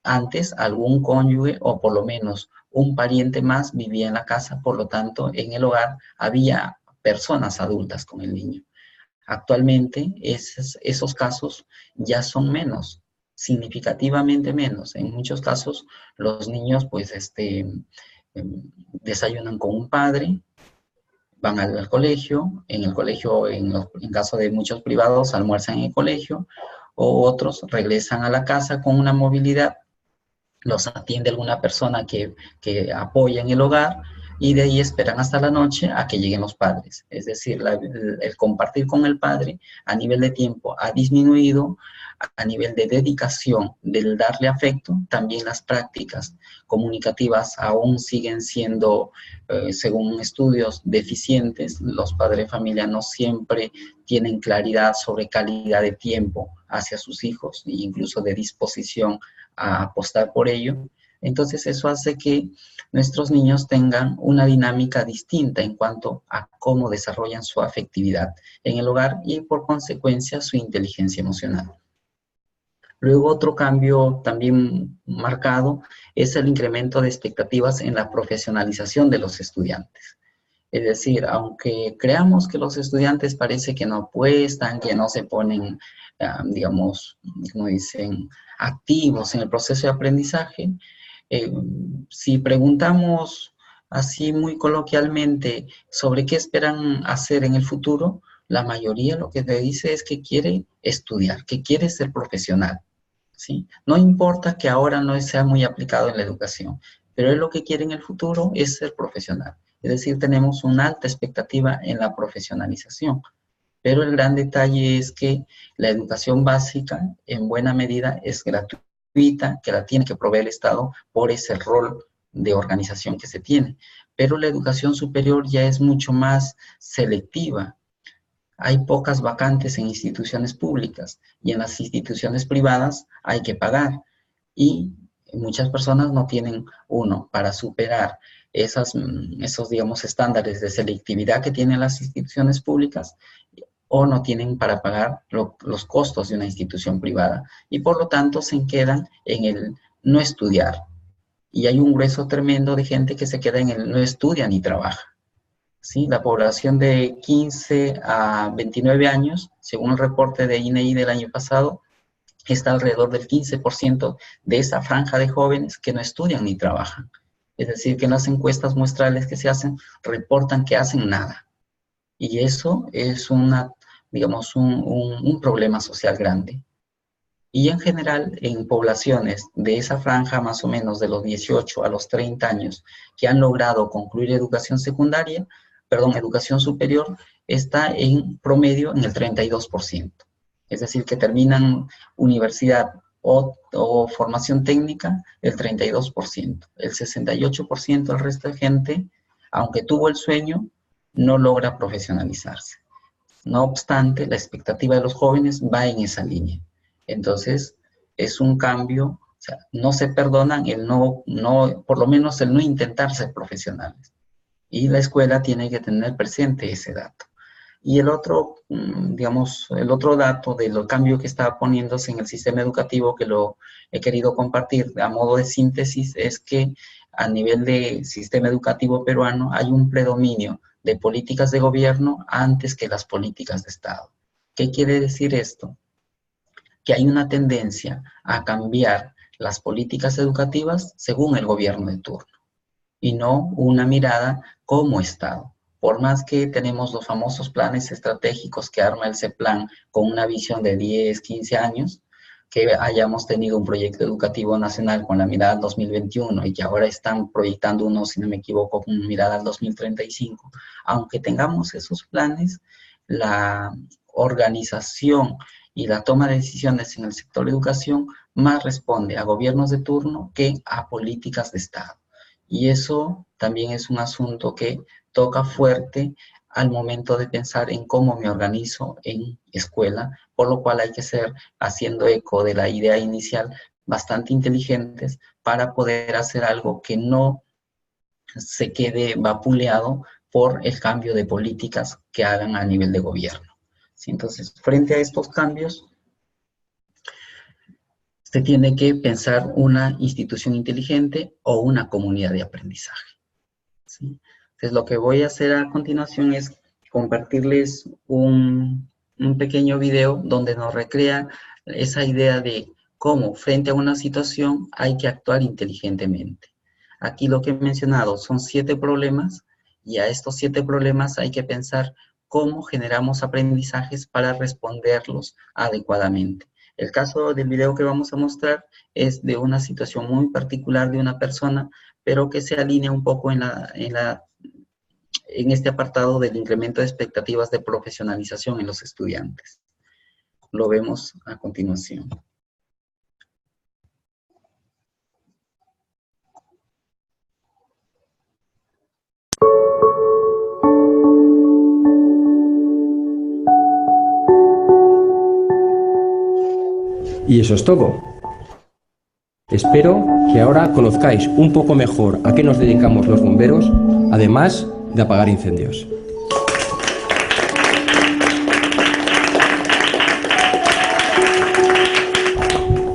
Antes, algún cónyuge o por lo menos un pariente más vivía en la casa, por lo tanto, en el hogar había personas adultas con el niño. Actualmente, esos casos ya son menos, significativamente menos. En muchos casos, los niños, pues, desayunan con un padre, van al colegio, en el colegio, en caso de muchos privados, almuerzan en el colegio, o otros regresan a la casa con una movilidad, los atiende alguna persona que apoya en el hogar, y de ahí esperan hasta la noche a que lleguen los padres. Es decir, el compartir con el padre a nivel de tiempo ha disminuido, a nivel de dedicación, del darle afecto, también las prácticas comunicativas aún siguen siendo, según estudios, deficientes. Los padres de familia no siempre tienen claridad sobre calidad de tiempo hacia sus hijos e incluso de disposición a apostar por ello. Entonces eso hace que nuestros niños tengan una dinámica distinta en cuanto a cómo desarrollan su afectividad en el hogar y por consecuencia su inteligencia emocional. Luego otro cambio también marcado es el incremento de expectativas en la profesionalización de los estudiantes. Es decir, aunque creamos que los estudiantes parece que no apuestan, que no se ponen, digamos, como dicen, activos en el proceso de aprendizaje, si preguntamos así muy coloquialmente sobre qué esperan hacer en el futuro, la mayoría lo que te dice es que quiere estudiar, que quiere ser profesional, ¿sí? No importa que ahora no sea muy aplicado en la educación, pero él lo que quiere en el futuro es ser profesional. Es decir, tenemos una alta expectativa en la profesionalización. Pero el gran detalle es que la educación básica, en buena medida, es gratuita, que la tiene que proveer el Estado por ese rol de organización que se tiene. Pero la educación superior ya es mucho más selectiva. Hay pocas vacantes en instituciones públicas y en las instituciones privadas hay que pagar. Y muchas personas no tienen, uno, para superar esos, digamos, estándares de selectividad que tienen las instituciones públicas, o no tienen para pagar los costos de una institución privada y por lo tanto se quedan en el no estudiar. Y hay un grueso tremendo de gente que se queda en el no estudia ni trabaja. ¿Sí? La población de 15 a 29 años, según el reporte de INEI del año pasado, está alrededor del 15% de esa franja de jóvenes que no estudian ni trabajan. Es decir, que en las encuestas muestrales que se hacen, reportan que hacen nada. Y eso es digamos, un problema social grande. Y en general, en poblaciones de esa franja más o menos de los 18 a los 30 años que han logrado concluir educación superior, está en promedio en el 32%. Es decir, que terminan universidad o formación técnica el 32%. El 68% del resto de gente, aunque tuvo el sueño, no logra profesionalizarse. No obstante, la expectativa de los jóvenes va en esa línea. Entonces, es un cambio, o sea, no se perdonan por lo menos el no intentar ser profesionales. Y la escuela tiene que tener presente ese dato. Y el otro, digamos, el otro dato del cambio que está poniéndose en el sistema educativo, que lo he querido compartir a modo de síntesis, es que a nivel de sistema educativo peruano hay un predominio de políticas de gobierno antes que las políticas de Estado. ¿Qué quiere decir esto? Que hay una tendencia a cambiar las políticas educativas según el gobierno de turno y no una mirada como Estado. Por más que tenemos los famosos planes estratégicos que arma el CEPLAN con una visión de 10, 15 años, que hayamos tenido un proyecto educativo nacional con la mirada al 2021 y que ahora están proyectando uno, si no me equivoco, con mirada al 2035. Aunque tengamos esos planes, la organización y la toma de decisiones en el sector de educación más responde a gobiernos de turno que a políticas de Estado. Y eso también es un asunto que toca fuerte al momento de pensar en cómo me organizo en escuela, por lo cual hay que ser, haciendo eco de la idea inicial, bastante inteligentes para poder hacer algo que no se quede vapuleado por el cambio de políticas que hagan a nivel de gobierno. ¿Sí? Entonces, frente a estos cambios, se tiene que pensar una institución inteligente o una comunidad de aprendizaje. ¿Sí? Entonces, lo que voy a hacer a continuación es compartirles un pequeño video donde nos recrea esa idea de cómo frente a una situación hay que actuar inteligentemente. Aquí lo que he mencionado son 7 problemas y a estos 7 problemas hay que pensar cómo generamos aprendizajes para responderlos adecuadamente. El caso del video que vamos a mostrar es de una situación muy particular de una persona, pero que se alinea un poco en este apartado del incremento de expectativas de profesionalización en los estudiantes. Lo vemos a continuación. Y eso es todo. Espero que ahora conozcáis un poco mejor a qué nos dedicamos los bomberos, además de apagar incendios.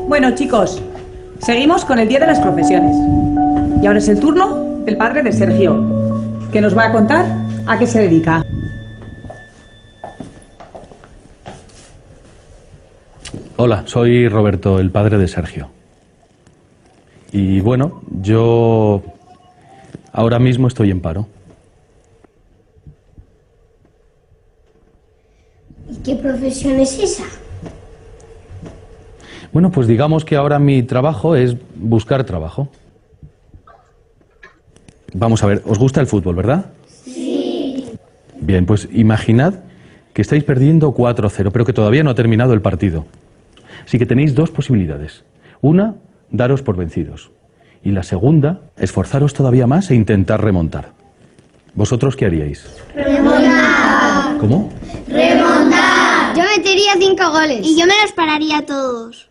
Bueno, chicos, seguimos con el Día de las Profesiones. Y ahora es el turno del padre de Sergio, que nos va a contar a qué se dedica. Hola, soy Roberto, el padre de Sergio. Y bueno, yo ahora mismo estoy en paro. ¿Y qué profesión es esa? Bueno, pues digamos que ahora mi trabajo es buscar trabajo. Vamos a ver, ¿os gusta el fútbol, verdad? Sí. Bien, pues imaginad que estáis perdiendo 4-0, pero que todavía no ha terminado el partido. Así que tenéis 2 posibilidades. Una, daros por vencidos. Y la segunda, esforzaros todavía más e intentar remontar. ¿Vosotros qué haríais? Remontar. ¿Cómo? Remontar. Yo metería 5 goles. Y yo me los pararía a todos.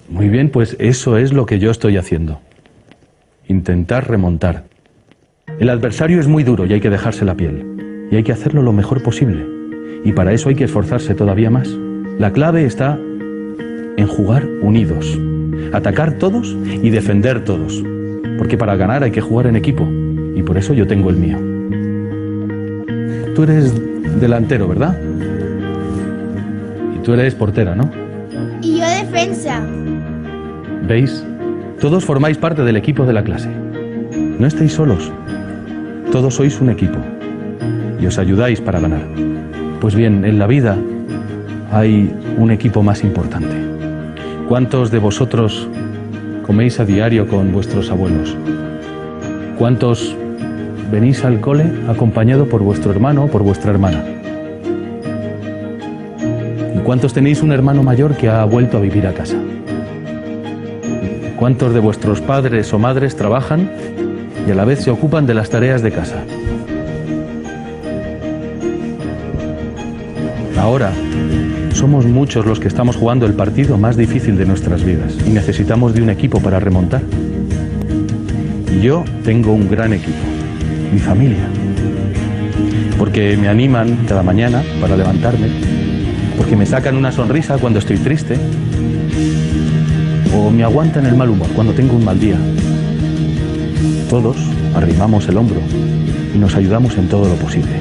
Muy bien, pues eso es lo que yo estoy haciendo. Intentar remontar. El adversario es muy duro y hay que dejarse la piel. Y hay que hacerlo lo mejor posible. Y para eso hay que esforzarse todavía más. La clave está en jugar unidos. Atacar todos y defender todos. Porque para ganar hay que jugar en equipo. Y por eso yo tengo el mío. Tú eres delantero, ¿verdad? Y tú eres portera, ¿no? Y yo defensa. ¿Veis? Todos formáis parte del equipo de la clase. No estáis solos. Todos sois un equipo. Y os ayudáis para ganar. Pues bien, en la vida hay un equipo más importante. ¿Cuántos de vosotros coméis a diario con vuestros abuelos? ¿Cuántos venís al cole acompañado por vuestro hermano o por vuestra hermana? ¿Y cuántos tenéis un hermano mayor que ha vuelto a vivir a casa? ¿Cuántos de vuestros padres o madres trabajan y a la vez se ocupan de las tareas de casa? Ahora somos muchos los que estamos jugando el partido más difícil de nuestras vidas y necesitamos de un equipo para remontar. Y yo tengo un gran equipo, mi familia, porque me animan cada mañana para levantarme, porque me sacan una sonrisa cuando estoy triste, o me aguantan el mal humor cuando tengo un mal día. Todos arrimamos el hombro y nos ayudamos en todo lo posible.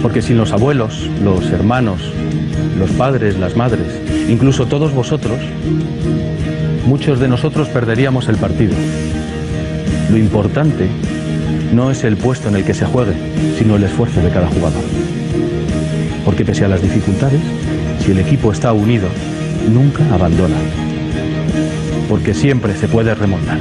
Porque sin los abuelos, los hermanos, los padres, las madres, incluso todos vosotros, muchos de nosotros perderíamos el partido. Lo importante no es el puesto en el que se juegue, sino el esfuerzo de cada jugador. Porque pese a las dificultades, si el equipo está unido, nunca abandona. Porque siempre se puede remontar.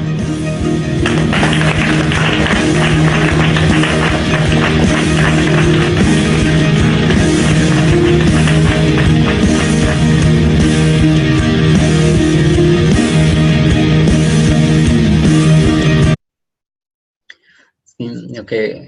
Sí, lo que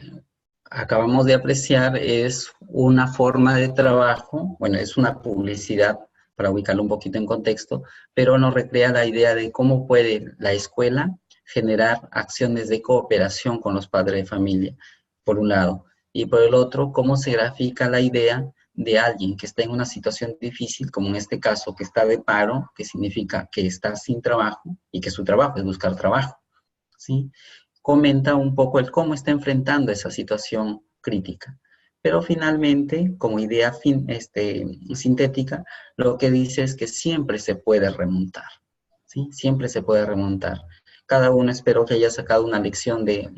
acabamos de apreciar es una forma de trabajo, bueno, es una publicidad para ubicarlo un poquito en contexto, pero nos recrea la idea de cómo puede la escuela generar acciones de cooperación con los padres de familia, por un lado, y por el otro, cómo se grafica la idea de alguien que está en una situación difícil, como en este caso, que está de paro, que significa que está sin trabajo y que su trabajo es buscar trabajo, ¿sí? Comenta un poco el cómo está enfrentando esa situación crítica. Pero finalmente, como idea sintética, lo que dice es que siempre se puede remontar, ¿sí? Siempre se puede remontar. Cada uno espero que haya sacado una lección de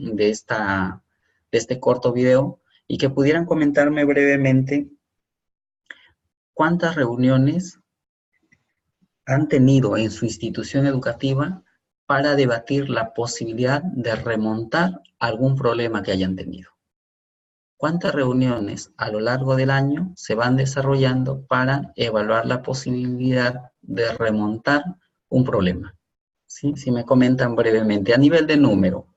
este corto video y que pudieran comentarme brevemente cuántas reuniones han tenido en su institución educativa para debatir la posibilidad de remontar algún problema que hayan tenido. ¿Cuántas reuniones a lo largo del año se van desarrollando para evaluar la posibilidad de remontar un problema? ¿Sí? Si me comentan brevemente, a nivel de número.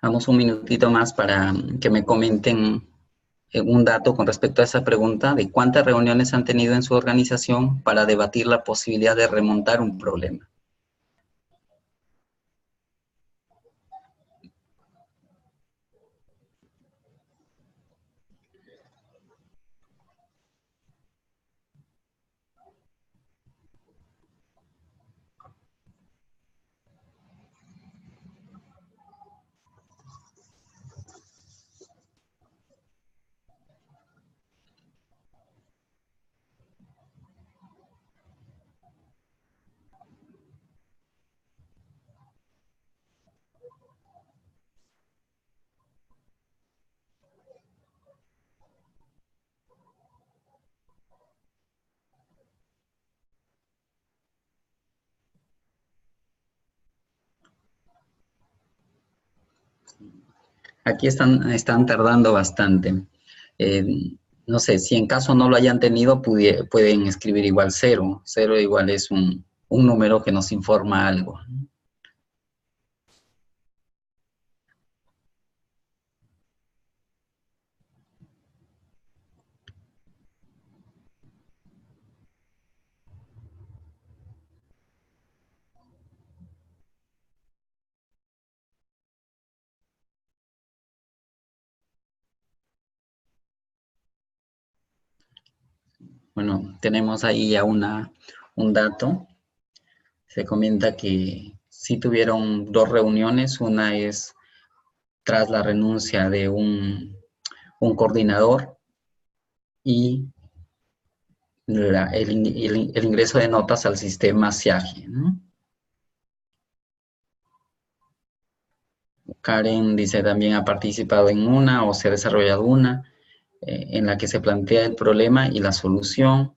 Damos un minutito más para que me comenten un dato con respecto a esa pregunta de cuántas reuniones han tenido en su organización para debatir la posibilidad de remontar un problema. Aquí están tardando bastante. No sé, si en caso no lo hayan tenido, pueden escribir igual cero. Cero igual es un número que nos informa algo. Bueno, tenemos ahí ya un dato. Se comenta que sí tuvieron 2 reuniones. Una es tras la renuncia de un coordinador y el ingreso de notas al sistema SIAGE, ¿no? Karen dice también ha participado en una o se ha desarrollado una en la que se plantea el problema y la solución,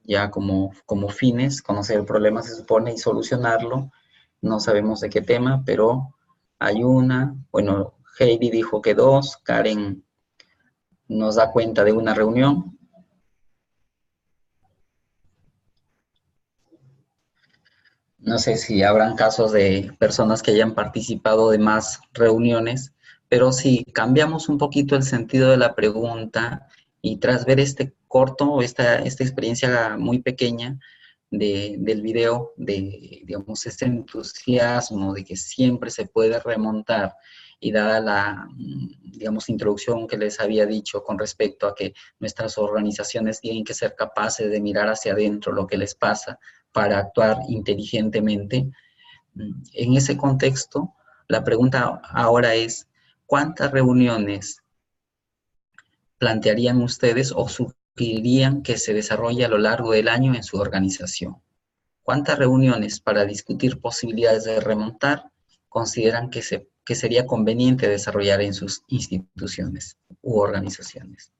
ya como fines, conocer el problema se supone y solucionarlo. No sabemos de qué tema, pero hay una. Bueno, Heidi dijo que 2, Karen nos da cuenta de una reunión. No sé si habrán casos de personas que hayan participado de más reuniones, Pero si cambiamos un poquito el sentido de la pregunta y tras ver este corto, esta experiencia muy pequeña del video, de, digamos, este entusiasmo de que siempre se puede remontar y dada la, digamos, introducción que les había dicho con respecto a que nuestras organizaciones tienen que ser capaces de mirar hacia adentro lo que les pasa para actuar inteligentemente, en ese contexto, la pregunta ahora es, ¿cuántas reuniones plantearían ustedes o sugerirían que se desarrolle a lo largo del año en su organización? ¿Cuántas reuniones para discutir posibilidades de remontar consideran que sería conveniente desarrollar en sus instituciones u organizaciones?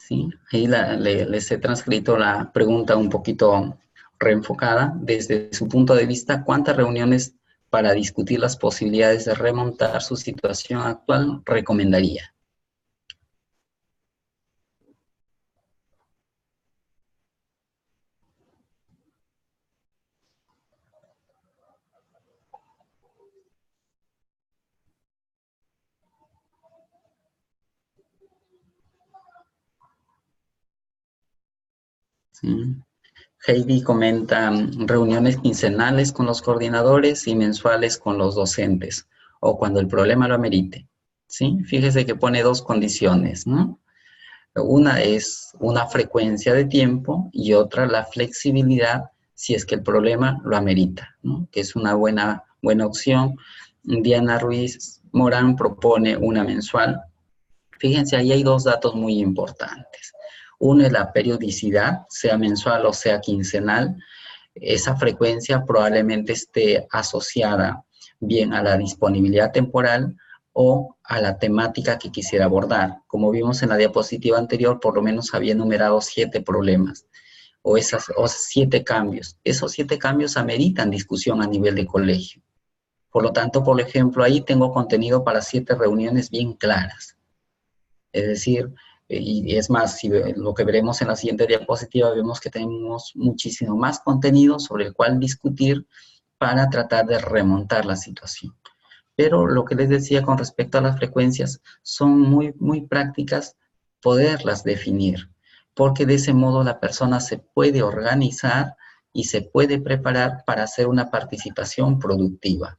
Sí, ahí les he transcrito la pregunta un poquito reenfocada. Desde su punto de vista, ¿cuántas reuniones para discutir las posibilidades de remontar su situación actual recomendaría? Sí. Heidi comenta reuniones quincenales con los coordinadores y mensuales con los docentes, o cuando el problema lo amerite. ¿Sí? Fíjese que pone dos condiciones, ¿no? Una es una frecuencia de tiempo y otra la flexibilidad si es que el problema lo amerita, ¿no? Que es una buena opción. Diana Ruiz Morán propone una mensual. Fíjense, ahí hay dos datos muy importantes. Uno es la periodicidad, sea mensual o sea quincenal. Esa frecuencia probablemente esté asociada bien a la disponibilidad temporal o a la temática que quisiera abordar. Como vimos en la diapositiva anterior, por lo menos había enumerado 7 problemas o 7 cambios. Esos 7 cambios ameritan discusión a nivel de colegio. Por lo tanto, por ejemplo, ahí tengo contenido para 7 reuniones bien claras. Es decir, y es más, si lo que veremos en la siguiente diapositiva, vemos que tenemos muchísimo más contenido sobre el cual discutir para tratar de remontar la situación. Pero lo que les decía con respecto a las frecuencias, son muy prácticas poderlas definir, porque de ese modo la persona se puede organizar y se puede preparar para hacer una participación productiva.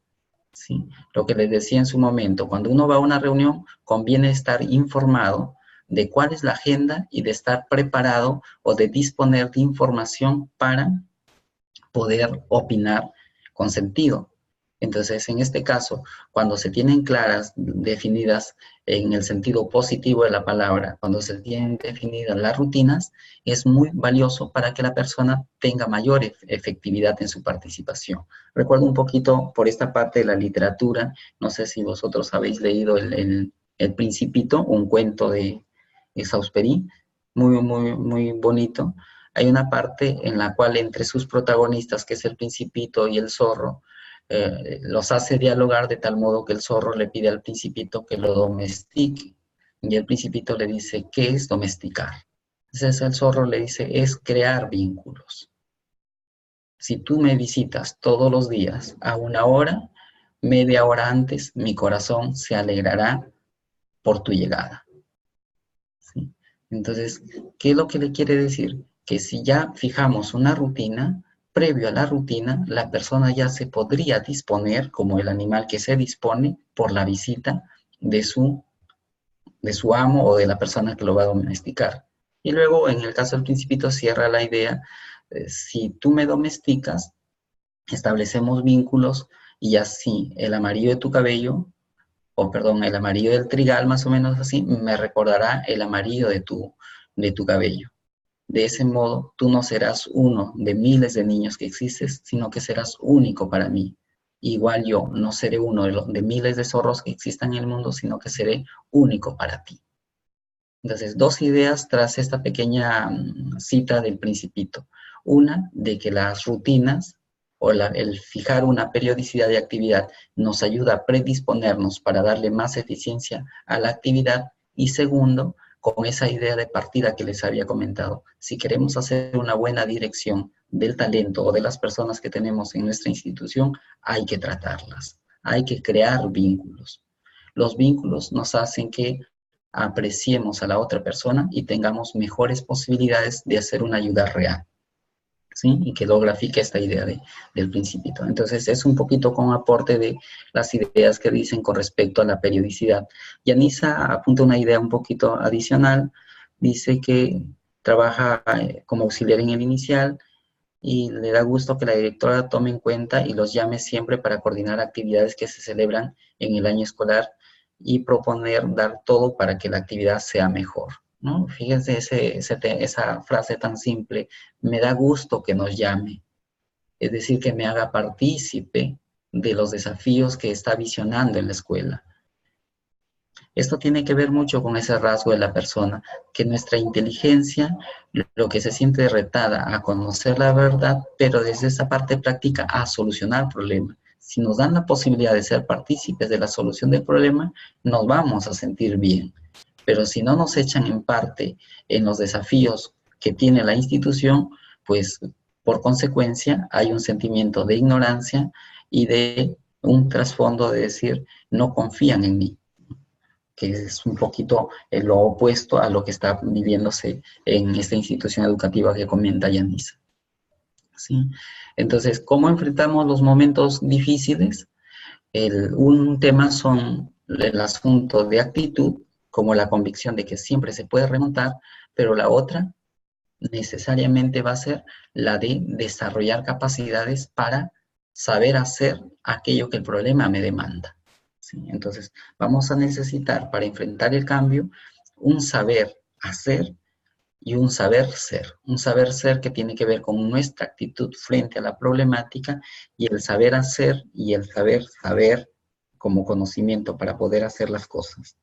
¿Sí? Lo que les decía en su momento, cuando uno va a una reunión, conviene estar informado de cuál es la agenda y de estar preparado o de disponer de información para poder opinar con sentido. Entonces, en este caso, cuando se tienen claras, definidas en el sentido positivo de la palabra, cuando se tienen definidas las rutinas, es muy valioso para que la persona tenga mayor efectividad en su participación. Recuerdo un poquito por esta parte de la literatura, no sé si vosotros habéis leído el Principito, un cuento de Exauspery, muy bonito. Hay una parte en la cual entre sus protagonistas, que es el Principito y el zorro, los hace dialogar de tal modo que el zorro le pide al Principito que lo domestique. Y el Principito le dice, ¿qué es domesticar? Entonces el zorro le dice, es crear vínculos. Si tú me visitas todos los días a una hora, media hora antes, mi corazón se alegrará por tu llegada. ¿Sí? Entonces, ¿qué es lo que le quiere decir? Que si ya fijamos una rutina, previo a la rutina, la persona ya se podría disponer, como el animal que se dispone, por la visita de su amo o de la persona que lo va a domesticar. Y luego, en el caso del Principito, cierra la idea, si tú me domesticas, establecemos vínculos y así el amarillo de tu cabello o perdón, el amarillo del trigal, más o menos así, me recordará el amarillo de tu cabello. De ese modo, tú no serás uno de miles de niños que existes, sino que serás único para mí. Igual yo no seré uno de miles de zorros que existan en el mundo, sino que seré único para ti. Entonces, dos ideas tras esta pequeña cita del Principito. Una, de que las rutinas o el fijar una periodicidad de actividad nos ayuda a predisponernos para darle más eficiencia a la actividad. Y segundo, con esa idea de partida que les había comentado, si queremos hacer una buena dirección del talento o de las personas que tenemos en nuestra institución, hay que tratarlas, hay que crear vínculos. Los vínculos nos hacen que apreciemos a la otra persona y tengamos mejores posibilidades de hacer una ayuda real, ¿sí? Y que lo grafique esta idea del Principito. Entonces, es un poquito con aporte de las ideas que dicen con respecto a la periodicidad. Yanisa apunta una idea un poquito adicional, dice que trabaja como auxiliar en el inicial y le da gusto que la directora tome en cuenta y los llame siempre para coordinar actividades que se celebran en el año escolar y proponer dar todo para que la actividad sea mejor, ¿no? Fíjense esa frase tan simple, me da gusto que nos llame, es decir, que me haga partícipe de los desafíos que está visionando en la escuela. Esto tiene que ver mucho con ese rasgo de la persona, que nuestra inteligencia, lo que se siente retada a conocer la verdad, pero desde esa parte práctica a solucionar problemas. Si nos dan la posibilidad de ser partícipes de la solución del problema, nos vamos a sentir bien. Pero si no nos echan en parte en los desafíos que tiene la institución, pues por consecuencia hay un sentimiento de ignorancia y de un trasfondo de decir, no confían en mí, que es un poquito lo opuesto a lo que está viviéndose en esta institución educativa que comenta Yanisa. ¿Sí? Entonces, ¿cómo enfrentamos los momentos difíciles? Un tema son el asunto de actitud, como la convicción de que siempre se puede remontar, pero la otra necesariamente va a ser la de desarrollar capacidades para saber hacer aquello que el problema me demanda. ¿Sí? Entonces, vamos a necesitar para enfrentar el cambio un saber hacer y un saber ser que tiene que ver con nuestra actitud frente a la problemática y el saber hacer y el saber como conocimiento para poder hacer las cosas.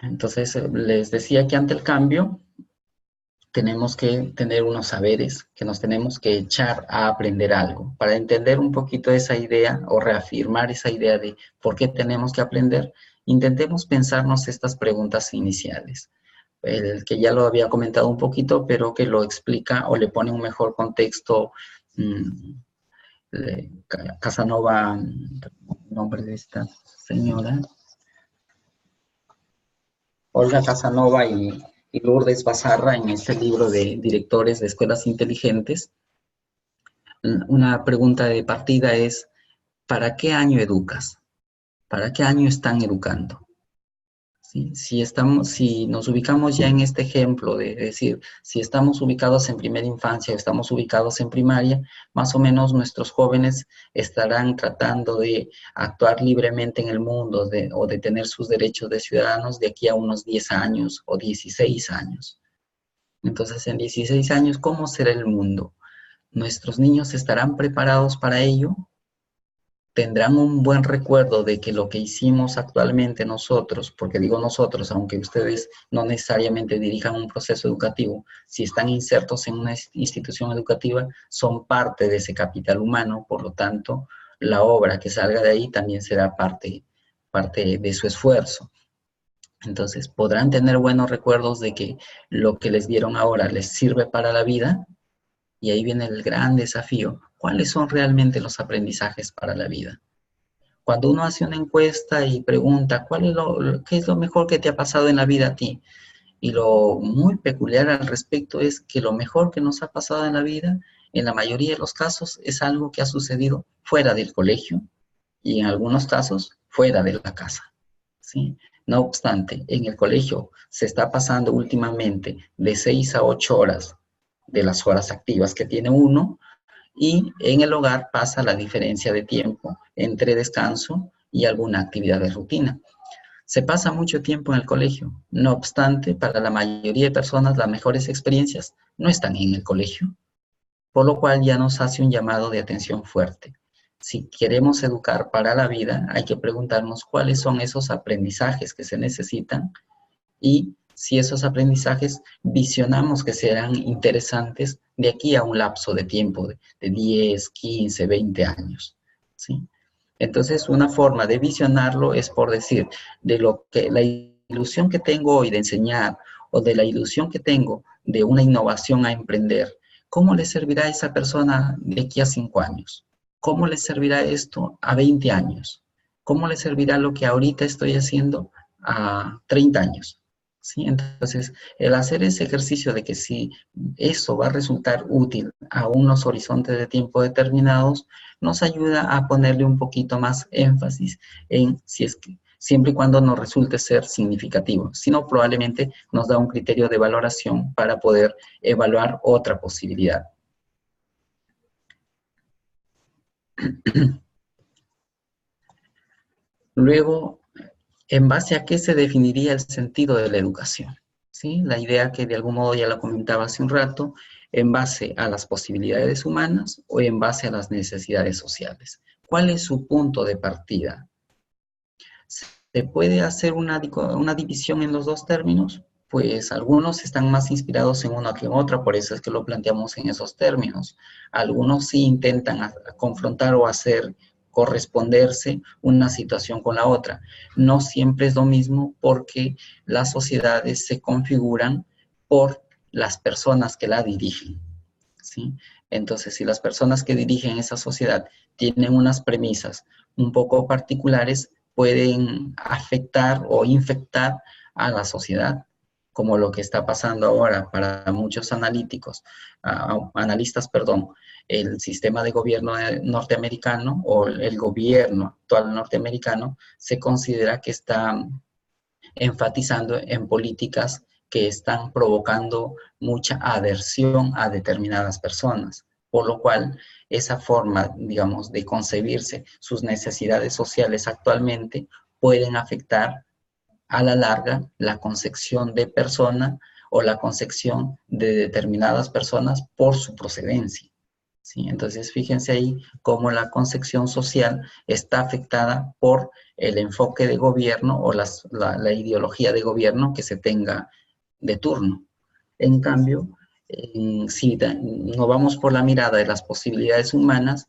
Entonces, les decía que ante el cambio tenemos que tener unos saberes, que nos tenemos que echar a aprender algo. Para entender un poquito esa idea o reafirmar esa idea de por qué tenemos que aprender, intentemos pensarnos estas preguntas iniciales. El que ya lo había comentado un poquito, pero que lo explica o le pone un mejor contexto. Casanova, nombre de esta señora, Olga Casanova y Lourdes Basarra en este libro de Directores de Escuelas Inteligentes. Una pregunta de partida es, ¿para qué año educas? ¿Para qué año están educando? ¿Sí? Si nos ubicamos ya en este ejemplo de decir, si estamos ubicados en primera infancia o estamos ubicados en primaria, más o menos nuestros jóvenes estarán tratando de actuar libremente en el mundo o de tener sus derechos de ciudadanos de aquí a unos 10 años o 16 años. Entonces, en 16 años, ¿cómo será el mundo? ¿Nuestros niños estarán preparados para ello? ¿Tendrán un buen recuerdo de que lo que hicimos actualmente nosotros, porque digo nosotros, aunque ustedes no necesariamente dirijan un proceso educativo, si están insertos en una institución educativa, son parte de ese capital humano, por lo tanto, la obra que salga de ahí también será parte de su esfuerzo. Entonces, ¿podrán tener buenos recuerdos de que lo que les dieron ahora les sirve para la vida? Y ahí viene el gran desafío. ¿Cuáles son realmente los aprendizajes para la vida? Cuando uno hace una encuesta y pregunta, ¿qué es lo mejor que te ha pasado en la vida a ti? Y lo muy peculiar al respecto es que lo mejor que nos ha pasado en la vida, en la mayoría de los casos, es algo que ha sucedido fuera del colegio y en algunos casos fuera de la casa, ¿sí? No obstante, en el colegio se está pasando últimamente de 6 a 8 horas de las horas activas que tiene uno, y en el hogar pasa la diferencia de tiempo entre descanso y alguna actividad de rutina. Se pasa mucho tiempo en el colegio. No obstante, para la mayoría de personas las mejores experiencias no están en el colegio, por lo cual ya nos hace un llamado de atención fuerte. Si queremos educar para la vida, hay que preguntarnos cuáles son esos aprendizajes que se necesitan y si esos aprendizajes visionamos que serán interesantes de aquí a un lapso de tiempo de 10, 15, 20 años, ¿sí? Entonces, una forma de visionarlo es por decir, de lo que la ilusión que tengo hoy de enseñar o de la ilusión que tengo de una innovación a emprender, ¿cómo le servirá a esa persona de aquí a 5 años? ¿Cómo le servirá esto a 20 años? ¿Cómo le servirá lo que ahorita estoy haciendo a 30 años? ¿Sí? Entonces, el hacer ese ejercicio de que si eso va a resultar útil a unos horizontes de tiempo determinados, nos ayuda a ponerle un poquito más énfasis en si es que, siempre y cuando nos resulte ser significativo. Si no, probablemente nos da un criterio de valoración para poder evaluar otra posibilidad. Luego, ¿en base a qué se definiría el sentido de la educación? ¿Sí? La idea que de algún modo ya la comentaba hace un rato, en base a las posibilidades humanas o en base a las necesidades sociales. ¿Cuál es su punto de partida? ¿Se puede hacer una división en los dos términos? Pues algunos están más inspirados en una que en otra, por eso es que lo planteamos en esos términos. Algunos sí intentan confrontar o hacer corresponderse una situación con la otra. No siempre es lo mismo porque las sociedades se configuran por las personas que la dirigen, ¿sí? Entonces, si las personas que dirigen esa sociedad tienen unas premisas un poco particulares, pueden afectar o infectar a la sociedad, como lo que está pasando ahora para muchos analistas, el sistema de gobierno norteamericano o el gobierno actual norteamericano se considera que está enfatizando en políticas que están provocando mucha aversión a determinadas personas, por lo cual esa forma, digamos, de concebirse sus necesidades sociales actualmente pueden afectar a la larga la concepción de persona o la concepción de determinadas personas por su procedencia, ¿sí? Entonces, fíjense ahí cómo la concepción social está afectada por el enfoque de gobierno o la ideología de gobierno que se tenga de turno. En cambio, si nos vamos por la mirada de las posibilidades humanas,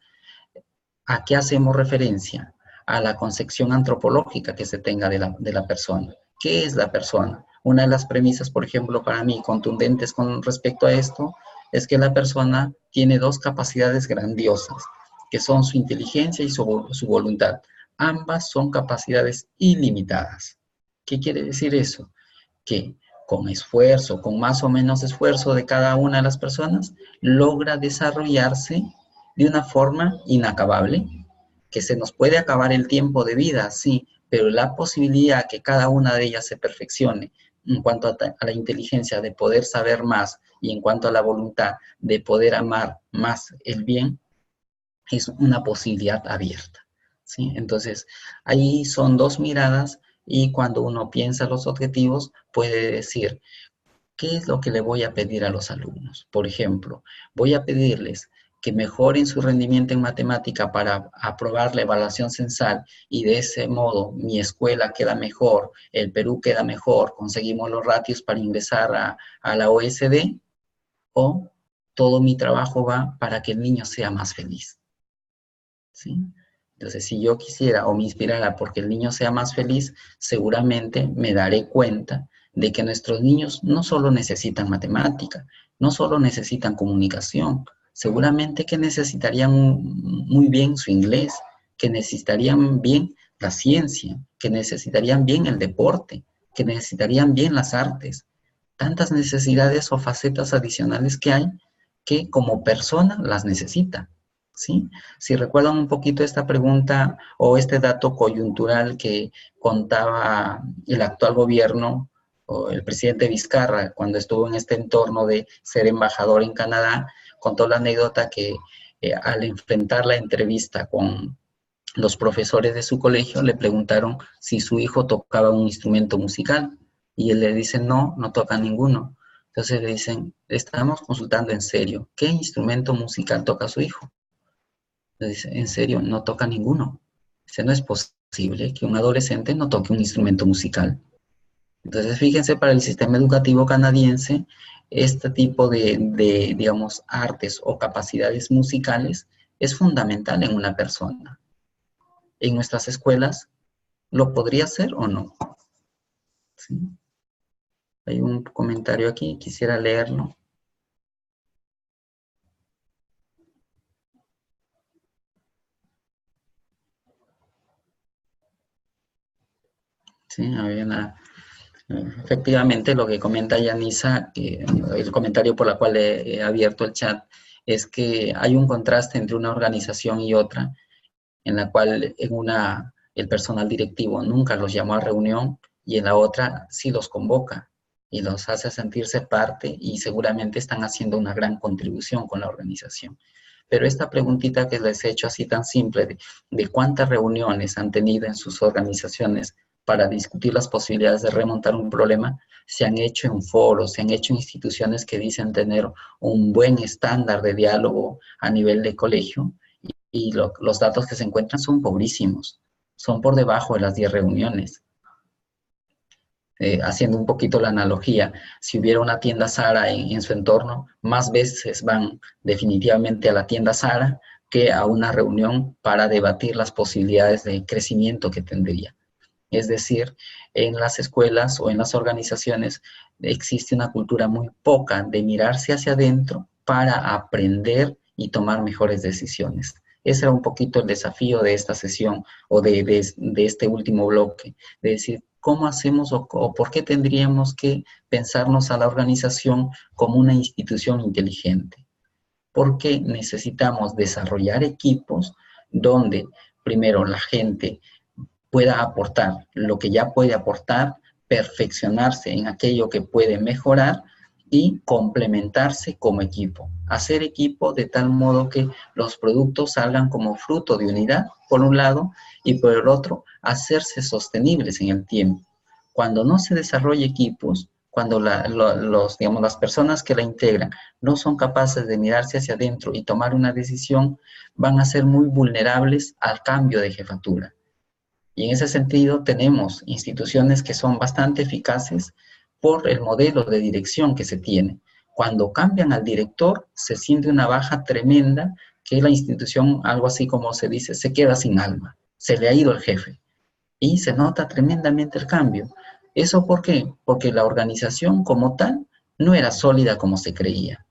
¿a qué hacemos referencia? A la concepción antropológica que se tenga de la persona. ¿Qué es la persona? Una de las premisas, por ejemplo, para mí, contundentes con respecto a esto, es que la persona tiene dos capacidades grandiosas, que son su inteligencia y su voluntad. Ambas son capacidades ilimitadas. ¿Qué quiere decir eso? Que con esfuerzo, con más o menos esfuerzo de cada una de las personas, logra desarrollarse de una forma inacabable, que se nos puede acabar el tiempo de vida, sí, pero la posibilidad que cada una de ellas se perfeccione en cuanto a la inteligencia de poder saber más y en cuanto a la voluntad de poder amar más el bien, es una posibilidad abierta, ¿sí? Entonces, ahí son dos miradas y cuando uno piensa los objetivos, puede decir, ¿qué es lo que le voy a pedir a los alumnos? Por ejemplo, voy a pedirles que mejoren su rendimiento en matemática para aprobar la evaluación censal y de ese modo mi escuela queda mejor, el Perú queda mejor, conseguimos los ratios para ingresar a la OSD, o todo mi trabajo va para que el niño sea más feliz, ¿sí? Entonces, si yo quisiera o me inspirara porque el niño sea más feliz, seguramente me daré cuenta de que nuestros niños no solo necesitan matemática, no solo necesitan comunicación, seguramente que necesitarían muy bien su inglés, que necesitarían bien la ciencia, que necesitarían bien el deporte, que necesitarían bien las artes. Tantas necesidades o facetas adicionales que hay que como persona las necesita, ¿sí? Si recuerdan un poquito esta pregunta o este dato coyuntural que contaba el actual gobierno o el presidente Vizcarra, cuando estuvo en este entorno de ser embajador en Canadá, contó la anécdota que al enfrentar la entrevista con los profesores de su colegio, le preguntaron si su hijo tocaba un instrumento musical, y él le dice, no, no toca ninguno. Entonces le dicen, estamos consultando en serio, ¿qué instrumento musical toca su hijo? Le dice, en serio, no toca ninguno. Dice, no es posible que un adolescente no toque un instrumento musical. Entonces, fíjense, para el sistema educativo canadiense, este tipo de digamos, artes o capacidades musicales es fundamental en una persona. En nuestras escuelas, ¿lo podría hacer o no? ¿Sí? Hay un comentario aquí, quisiera leerlo. Sí, había una... Efectivamente, lo que comenta Yanisa, que el comentario por el cual he abierto el chat, es que hay un contraste entre una organización y otra, en la cual en una el personal directivo nunca los llamó a reunión y en la otra sí los convoca y los hace sentirse parte y seguramente están haciendo una gran contribución con la organización. Pero esta preguntita que les he hecho así tan simple de cuántas reuniones han tenido en sus organizaciones para discutir las posibilidades de remontar un problema, se han hecho en foros, se han hecho en instituciones que dicen tener un buen estándar de diálogo a nivel de colegio, y los datos que se encuentran son pobrísimos, son por debajo de las 10 reuniones. Haciendo un poquito la analogía, si hubiera una tienda Zara en su entorno, más veces van definitivamente a la tienda Zara que a una reunión para debatir las posibilidades de crecimiento que tendría. Es decir, en las escuelas o en las organizaciones existe una cultura muy poca de mirarse hacia adentro para aprender y tomar mejores decisiones. Ese era un poquito el desafío de esta sesión o de este último bloque, de decir, ¿cómo hacemos o por qué tendríamos que pensarnos a la organización como una institución inteligente? Porque necesitamos desarrollar equipos donde, primero, la gente pueda aportar lo que ya puede aportar, perfeccionarse en aquello que puede mejorar y complementarse como equipo. Hacer equipo de tal modo que los productos salgan como fruto de unidad, por un lado, y por el otro, hacerse sostenibles en el tiempo. Cuando no se desarrolla equipos, cuando las personas que la integran no son capaces de mirarse hacia adentro y tomar una decisión, van a ser muy vulnerables al cambio de jefatura. Y en ese sentido tenemos instituciones que son bastante eficaces por el modelo de dirección que se tiene. Cuando cambian al director, se siente una baja tremenda que la institución, algo así como se dice, se queda sin alma. Se le ha ido el jefe. Y se nota tremendamente el cambio. ¿Eso por qué? Porque la organización como tal no era sólida como se creía.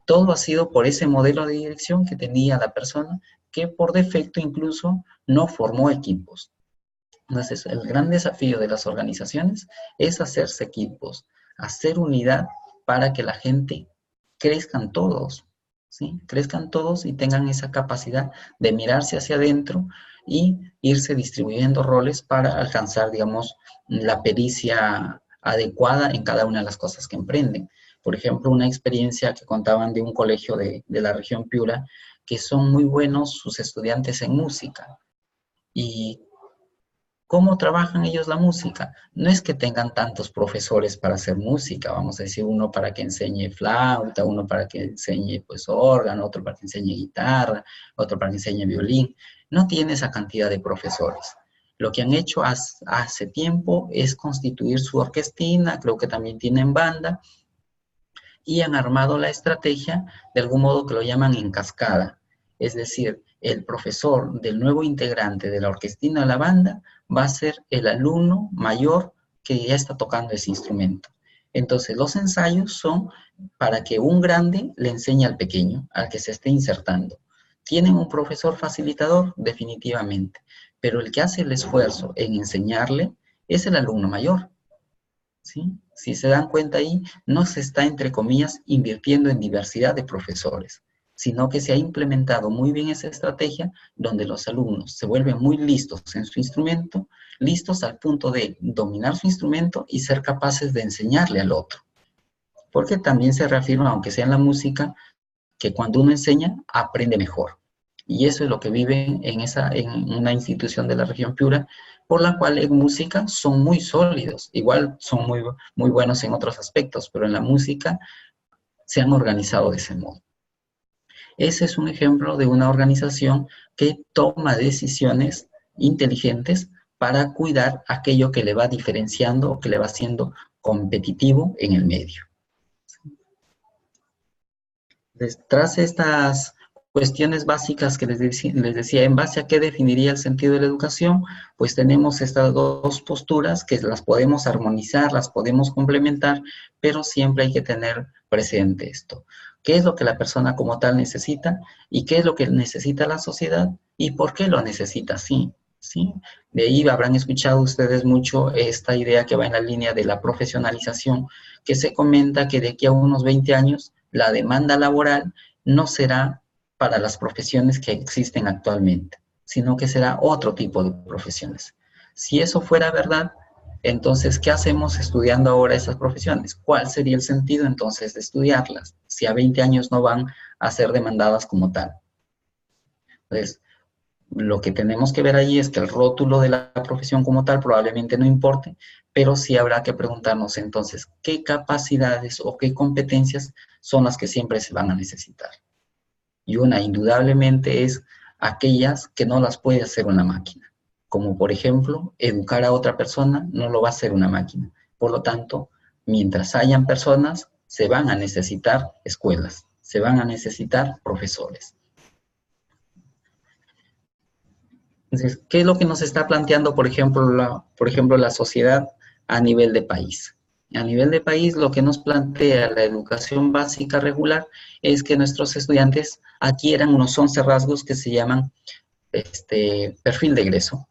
Todo ha sido por ese modelo de dirección que tenía la persona que por defecto incluso no formó equipos. Entonces, el gran desafío de las organizaciones es hacerse equipos, hacer unidad para que la gente crezcan todos, ¿sí? Crezcan todos y tengan esa capacidad de mirarse hacia adentro y irse distribuyendo roles para alcanzar, digamos, la pericia adecuada en cada una de las cosas que emprenden. Por ejemplo, una experiencia que contaban de un colegio de la región Piura, que son muy buenos sus estudiantes en música. Y ¿cómo trabajan ellos la música? No es que tengan tantos profesores para hacer música, vamos a decir, uno para que enseñe flauta, uno para que enseñe pues órgano, otro para que enseñe guitarra, otro para que enseñe violín. No tiene esa cantidad de profesores. Lo que han hecho hace tiempo es constituir su orquestina, creo que también tienen banda, y han armado la estrategia de algún modo que lo llaman en cascada. Es decir, el profesor del nuevo integrante de la orquestina de la banda va a ser el alumno mayor que ya está tocando ese instrumento. Entonces, los ensayos son para que un grande le enseñe al pequeño, al que se esté insertando. ¿Tienen un profesor facilitador? Definitivamente. Pero el que hace el esfuerzo en enseñarle es el alumno mayor, ¿sí? Si se dan cuenta ahí, no se está, entre comillas, invirtiendo en diversidad de profesores, sino que se ha implementado muy bien esa estrategia donde los alumnos se vuelven muy listos en su instrumento, listos al punto de dominar su instrumento y ser capaces de enseñarle al otro. Porque también se reafirma, aunque sea en la música, que cuando uno enseña, aprende mejor. Y eso es lo que viven en una institución de la región Piura, por la cual en música son muy sólidos. Igual son muy buenos en otros aspectos, pero en la música se han organizado de ese modo. Ese es un ejemplo de una organización que toma decisiones inteligentes para cuidar aquello que le va diferenciando o que le va haciendo competitivo en el medio. Tras estas cuestiones básicas que les decía, en base a qué definiría el sentido de la educación, pues tenemos estas dos posturas que las podemos armonizar, las podemos complementar, pero siempre hay que tener presente esto. ¿Qué es lo que la persona como tal necesita? ¿Y qué es lo que necesita la sociedad? ¿Y por qué lo necesita? Sí. De ahí habrán escuchado ustedes mucho esta idea que va en la línea de la profesionalización, que se comenta que de aquí a unos 20 años la demanda laboral no será para las profesiones que existen actualmente, sino que será otro tipo de profesiones. Si eso fuera verdad, entonces, ¿qué hacemos estudiando ahora esas profesiones? ¿Cuál sería el sentido entonces de estudiarlas si a 20 años no van a ser demandadas como tal? Entonces, lo que tenemos que ver ahí es que el rótulo de la profesión como tal probablemente no importe, pero sí habrá que preguntarnos entonces qué capacidades o qué competencias son las que siempre se van a necesitar. Y una indudablemente es aquellas que no las puede hacer una máquina. Como por ejemplo, educar a otra persona no lo va a hacer una máquina. Por lo tanto, mientras hayan personas, se van a necesitar escuelas, se van a necesitar profesores. Entonces, ¿qué es lo que nos está planteando, por ejemplo, la sociedad a nivel de país? A nivel de país, lo que nos plantea la educación básica regular es que nuestros estudiantes adquieran unos 11 rasgos que se llaman perfil de egreso.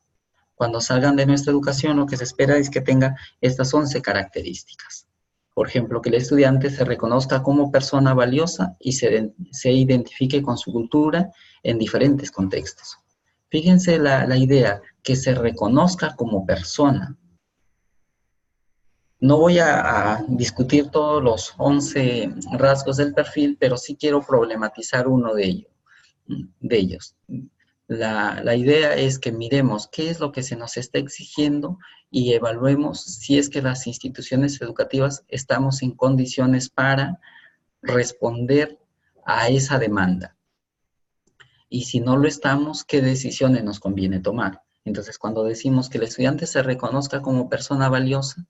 Cuando salgan de nuestra educación, lo que se espera es que tenga estas 11 características. Por ejemplo, que el estudiante se reconozca como persona valiosa y se identifique con su cultura en diferentes contextos. Fíjense la idea, que se reconozca como persona. No voy a discutir todos los 11 rasgos del perfil, pero sí quiero problematizar uno de ellos. La idea es que miremos qué es lo que se nos está exigiendo y evaluemos si es que las instituciones educativas estamos en condiciones para responder a esa demanda. Y si no lo estamos, ¿qué decisiones nos conviene tomar? Entonces, cuando decimos que el estudiante se reconozca como persona valiosa,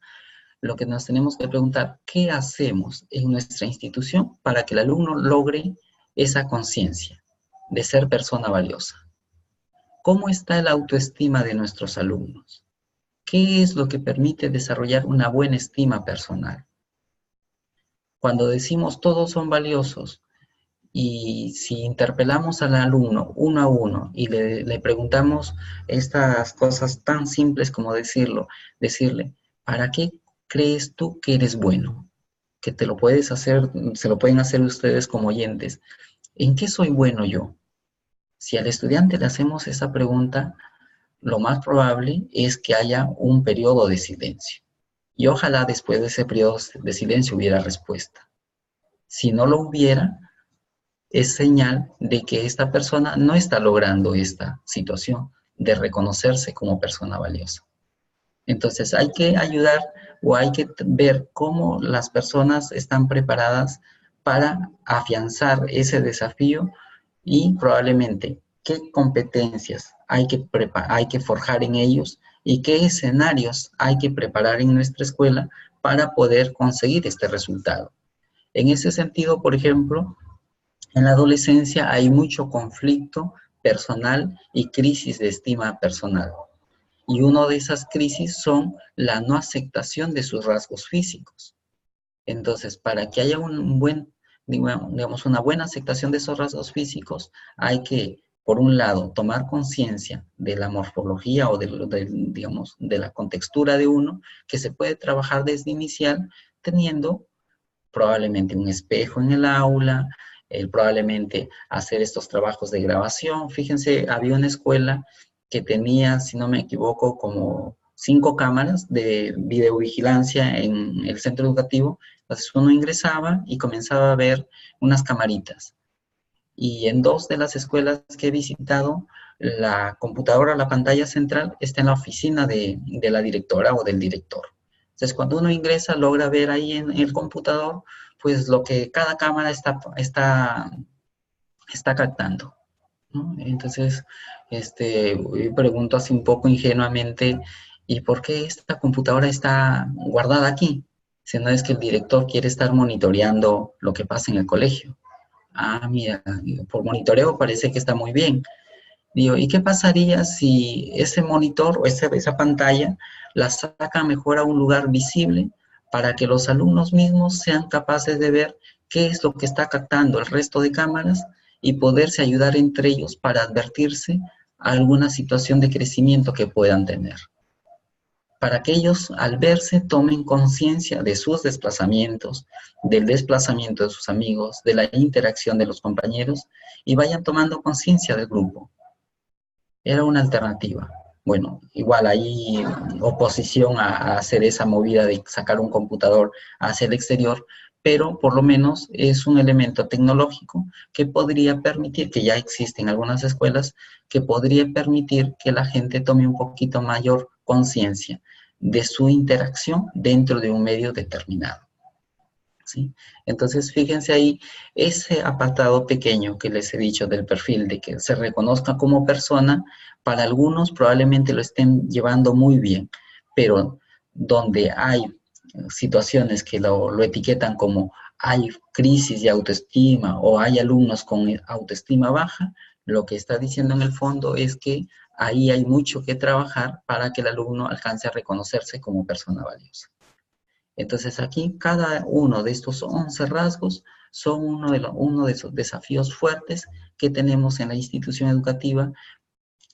lo que nos tenemos que preguntar, ¿qué hacemos en nuestra institución para que el alumno logre esa conciencia de ser persona valiosa? ¿Cómo está la autoestima de nuestros alumnos? ¿Qué es lo que permite desarrollar una buena estima personal? Cuando decimos todos son valiosos, y si interpelamos al alumno uno a uno y le preguntamos estas cosas tan simples como decirle, ¿para qué crees tú que eres bueno? Que te lo puedes hacer, se lo pueden hacer ustedes como oyentes. ¿En qué soy bueno yo? Si al estudiante le hacemos esa pregunta, lo más probable es que haya un periodo de silencio. Y ojalá después de ese periodo de silencio hubiera respuesta. Si no lo hubiera, es señal de que esta persona no está logrando esta situación de reconocerse como persona valiosa. Entonces hay que ayudar o hay que ver cómo las personas están preparadas para afianzar ese desafío y probablemente qué competencias hay que forjar en ellos y qué escenarios hay que preparar en nuestra escuela para poder conseguir este resultado. En ese sentido, por ejemplo, en la adolescencia hay mucho conflicto personal y crisis de estima personal. Y una de esas crisis son la no aceptación de sus rasgos físicos. Entonces, para que haya una buena aceptación de esos rasgos físicos, hay que, por un lado, tomar conciencia de la morfología o de la contextura de uno, que se puede trabajar desde inicial, teniendo probablemente un espejo en el aula, probablemente hacer estos trabajos de grabación. Fíjense, había una escuela que tenía, si no me equivoco, como 5 cámaras de videovigilancia en el centro educativo. Entonces uno ingresaba y comenzaba a ver unas camaritas. Y en 2 de las escuelas que he visitado, la computadora, la pantalla central, está en la oficina de la directora o del director. Entonces, cuando uno ingresa, logra ver ahí en el computador, pues lo que cada cámara está captando, ¿no? Entonces, pregunto así un poco ingenuamente, ¿y por qué esta computadora está guardada aquí? Si no es que el director quiere estar monitoreando lo que pasa en el colegio. Ah, mira, por monitoreo parece que está muy bien. Digo, ¿y qué pasaría si ese monitor o esa pantalla la saca mejor a un lugar visible para que los alumnos mismos sean capaces de ver qué es lo que está captando el resto de cámaras y poderse ayudar entre ellos para advertirse alguna situación de crecimiento que puedan tener? Para que ellos, al verse, tomen conciencia de sus desplazamientos, del desplazamiento de sus amigos, de la interacción de los compañeros y vayan tomando conciencia del grupo. Era una alternativa. Bueno, igual hay oposición a hacer esa movida de sacar un computador hacia el exterior, pero por lo menos es un elemento tecnológico que podría permitir, que ya existe en algunas escuelas, que podría permitir que la gente tome un poquito mayor conciencia de su interacción dentro de un medio determinado, ¿sí? Entonces, fíjense ahí, ese apartado pequeño que les he dicho del perfil, de que se reconozca como persona, para algunos probablemente lo estén llevando muy bien, pero donde hay situaciones que lo etiquetan como hay crisis de autoestima o hay alumnos con autoestima baja, lo que está diciendo en el fondo es que ahí hay mucho que trabajar para que el alumno alcance a reconocerse como persona valiosa. Entonces aquí cada uno de estos 11 rasgos son uno de esos desafíos fuertes que tenemos en la institución educativa,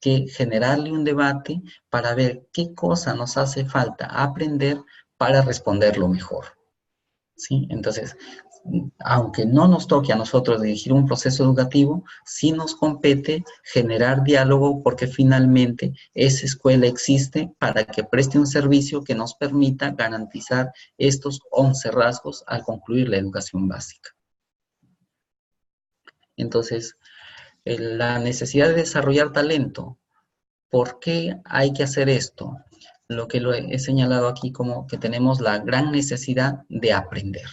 que generarle un debate para ver qué cosa nos hace falta aprender para responderlo mejor, ¿sí? Entonces, aunque no nos toque a nosotros dirigir un proceso educativo, sí nos compete generar diálogo porque finalmente esa escuela existe para que preste un servicio que nos permita garantizar estos 11 rasgos al concluir la educación básica. Entonces, la necesidad de desarrollar talento. ¿Por qué hay que hacer esto? Lo que lo he señalado aquí como que tenemos la gran necesidad de aprender,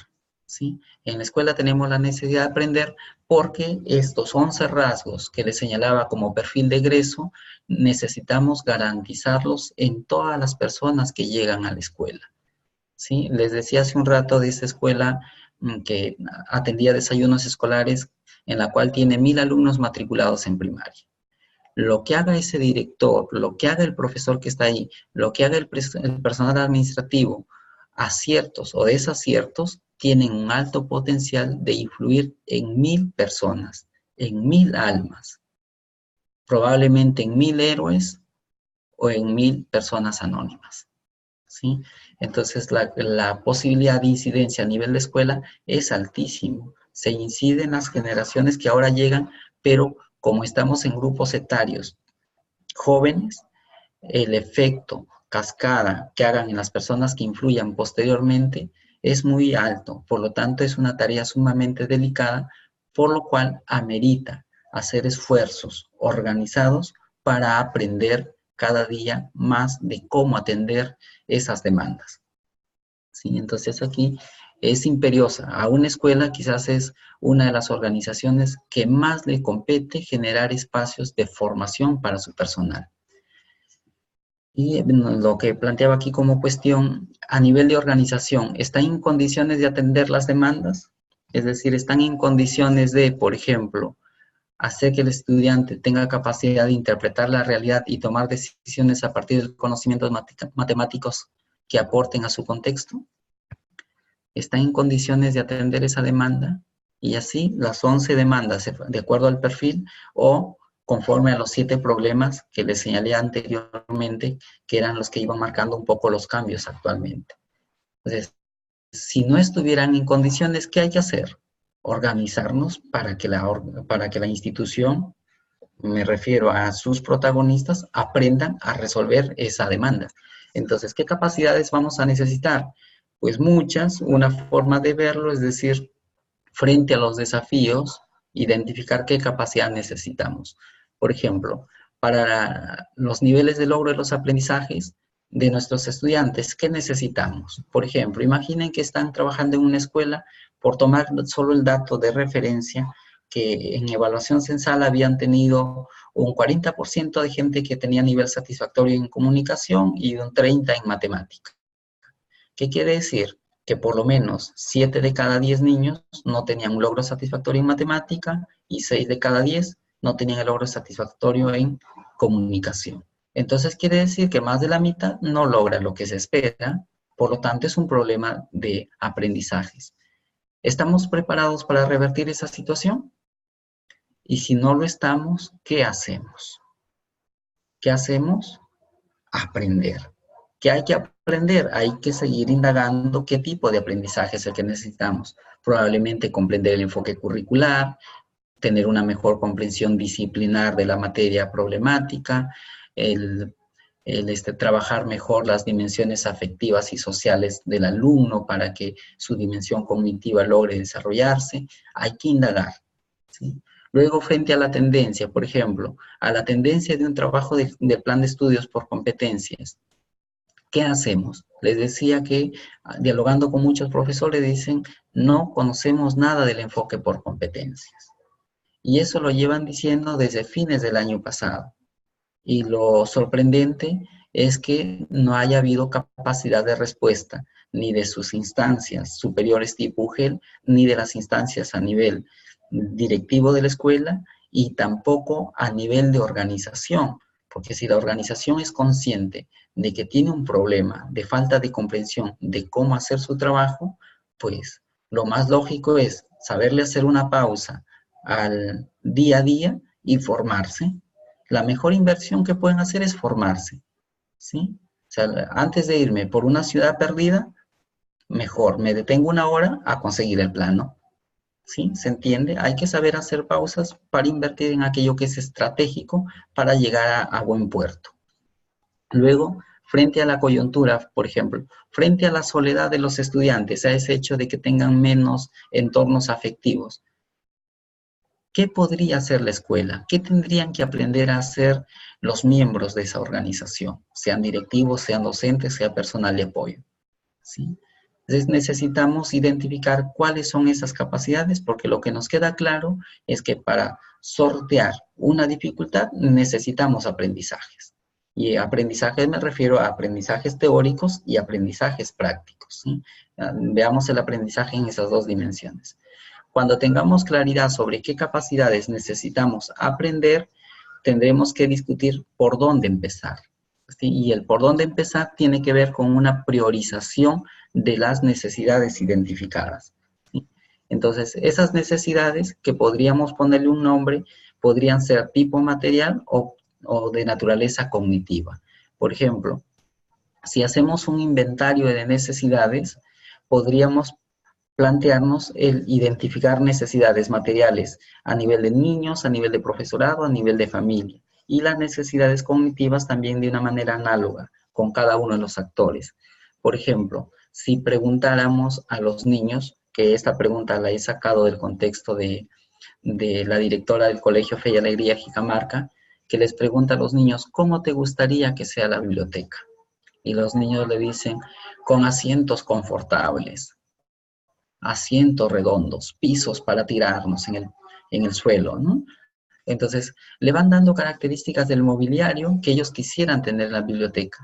¿sí? En la escuela tenemos la necesidad de aprender porque estos 11 rasgos que les señalaba como perfil de egreso, necesitamos garantizarlos en todas las personas que llegan a la escuela, ¿sí? Les decía hace un rato de esta escuela que atendía desayunos escolares, en la cual tiene 1000 alumnos matriculados en primaria. Lo que haga ese director, lo que haga el profesor que está ahí, lo que haga el personal administrativo, aciertos o desaciertos, tienen un alto potencial de influir en 1000 personas, en 1000 almas, probablemente en 1000 héroes o en 1000 personas anónimas, ¿sí? Entonces la posibilidad de incidencia a nivel de escuela es altísimo. Se incide en las generaciones que ahora llegan, pero como estamos en grupos etarios jóvenes, el efecto cascada que hagan en las personas que influyan posteriormente es muy alto. Por lo tanto, es una tarea sumamente delicada, por lo cual amerita hacer esfuerzos organizados para aprender cada día más de cómo atender esas demandas, ¿sí? Entonces aquí es imperiosa. A una escuela quizás es una de las organizaciones que más le compete generar espacios de formación para su personal. Y lo que planteaba aquí como cuestión, a nivel de organización, ¿están en condiciones de atender las demandas? Es decir, ¿están en condiciones de, por ejemplo, hacer que el estudiante tenga capacidad de interpretar la realidad y tomar decisiones a partir de conocimientos matemáticos que aporten a su contexto? ¿Están en condiciones de atender esa demanda? Y así las 11 demandas de acuerdo al perfil o conforme a los 7 problemas que les señalé anteriormente, que eran los que iban marcando un poco los cambios actualmente. Entonces, si no estuvieran en condiciones, ¿qué hay que hacer? Organizarnos para que la institución, me refiero a sus protagonistas, aprendan a resolver esa demanda. Entonces, ¿qué capacidades vamos a necesitar? Pues muchas. Una forma de verlo es decir, frente a los desafíos, identificar qué capacidad necesitamos. Por ejemplo, para los niveles de logro de los aprendizajes de nuestros estudiantes, ¿qué necesitamos? Por ejemplo, imaginen que están trabajando en una escuela, por tomar solo el dato de referencia, que en evaluación censal habían tenido un 40% de gente que tenía nivel satisfactorio en comunicación y un 30% en matemática. ¿Qué quiere decir? Que por lo menos 7 de cada 10 niños no tenían un logro satisfactorio en matemática y 6 de cada 10 no tenían el logro satisfactorio en comunicación. Entonces quiere decir que más de la mitad no logra lo que se espera, por lo tanto es un problema de aprendizajes. ¿Estamos preparados para revertir esa situación? Y si no lo estamos, ¿qué hacemos? ¿Qué hacemos? Aprender. ¿Qué hay que aprender? Hay que seguir indagando qué tipo de aprendizaje es el que necesitamos. Probablemente comprender el enfoque curricular, tener una mejor comprensión disciplinar de la materia problemática, trabajar mejor las dimensiones afectivas y sociales del alumno para que su dimensión cognitiva logre desarrollarse. Hay que indagar, ¿sí? Luego, frente a la tendencia, por ejemplo, a la tendencia de un trabajo de plan de estudios por competencias, ¿qué hacemos? Les decía que, dialogando con muchos profesores, dicen, no conocemos nada del enfoque por competencias. Y eso lo llevan diciendo desde fines del año pasado. Y lo sorprendente es que no haya habido capacidad de respuesta, ni de sus instancias superiores tipo UGEL, ni de las instancias a nivel directivo de la escuela, y tampoco a nivel de organización. Porque si la organización es consciente de que tiene un problema de falta de comprensión de cómo hacer su trabajo, pues lo más lógico es saberle hacer una pausa al día a día y formarse. La mejor inversión que pueden hacer es formarse, ¿sí? O sea, antes de irme por una ciudad perdida, mejor me detengo una hora a conseguir el plano, ¿sí? ¿Se entiende? Hay que saber hacer pausas para invertir en aquello que es estratégico para llegar a buen puerto. Luego, frente a la coyuntura, por ejemplo, frente a la soledad de los estudiantes, a ese hecho de que tengan menos entornos afectivos, ¿qué podría hacer la escuela? ¿Qué tendrían que aprender a hacer los miembros de esa organización? Sean directivos, sean docentes, sea personal de apoyo, ¿sí? Entonces necesitamos identificar cuáles son esas capacidades, porque lo que nos queda claro es que para sortear una dificultad necesitamos aprendizajes. Y aprendizajes me refiero a aprendizajes teóricos y aprendizajes prácticos, ¿sí? Veamos el aprendizaje en esas dos dimensiones. Cuando tengamos claridad sobre qué capacidades necesitamos aprender, tendremos que discutir por dónde empezar, ¿sí? Y el por dónde empezar tiene que ver con una priorización de las necesidades identificadas, ¿sí? Entonces, esas necesidades que podríamos ponerle un nombre, podrían ser tipo material o de naturaleza cognitiva. Por ejemplo, si hacemos un inventario de necesidades, podríamos plantearnos el identificar necesidades materiales a nivel de niños, a nivel de profesorado, a nivel de familia, y las necesidades cognitivas también de una manera análoga con cada uno de los actores. Por ejemplo, si preguntáramos a los niños, que esta pregunta la he sacado del contexto de la directora del Colegio Fe y Alegría Jicamarca, que les pregunta a los niños, ¿cómo te gustaría que sea la biblioteca? Y los niños le dicen, con asientos confortables, asientos redondos, pisos para tirarnos en el suelo, ¿no? Entonces, le van dando características del mobiliario que ellos quisieran tener en la biblioteca.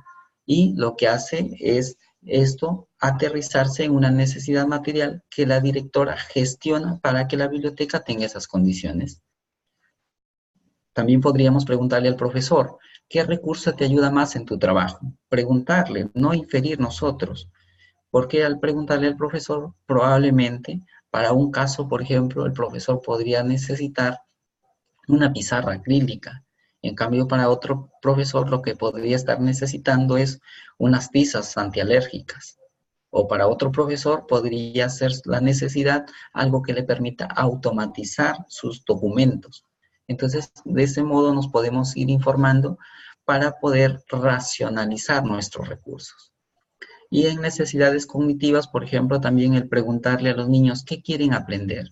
Y lo que hace es esto, aterrizarse en una necesidad material que la directora gestiona para que la biblioteca tenga esas condiciones. También podríamos preguntarle al profesor, ¿qué recurso te ayuda más en tu trabajo? Preguntarle, no inferir nosotros. Porque al preguntarle al profesor, probablemente, para un caso, por ejemplo, el profesor podría necesitar una pizarra acrílica. En cambio, para otro profesor, lo que podría estar necesitando es unas tizas antialérgicas. O para otro profesor podría ser la necesidad algo que le permita automatizar sus documentos. Entonces, de ese modo nos podemos ir informando para poder racionalizar nuestros recursos. Y en necesidades cognitivas, por ejemplo, también el preguntarle a los niños qué quieren aprender.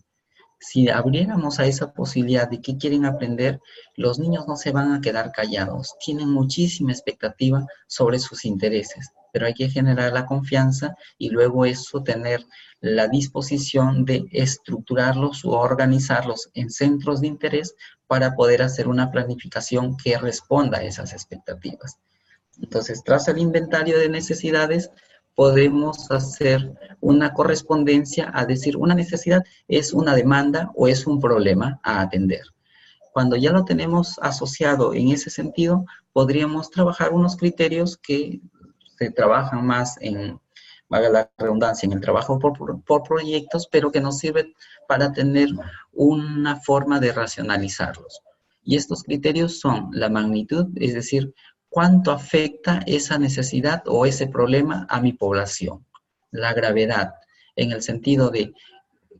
Si abriéramos a esa posibilidad de qué quieren aprender, los niños no se van a quedar callados. Tienen muchísima expectativa sobre sus intereses, pero hay que generar la confianza y luego eso tener la disposición de estructurarlos o organizarlos en centros de interés para poder hacer una planificación que responda a esas expectativas. Entonces, tras el inventario de necesidades, podemos hacer una correspondencia a decir una necesidad es una demanda o es un problema a atender. Cuando ya lo tenemos asociado en ese sentido, podríamos trabajar unos criterios que se trabajan más en, valga la redundancia, en el trabajo por proyectos, pero que nos sirven para tener una forma de racionalizarlos. Y estos criterios son la magnitud, es decir, cuánto afecta esa necesidad o ese problema a mi población. La gravedad, en el sentido de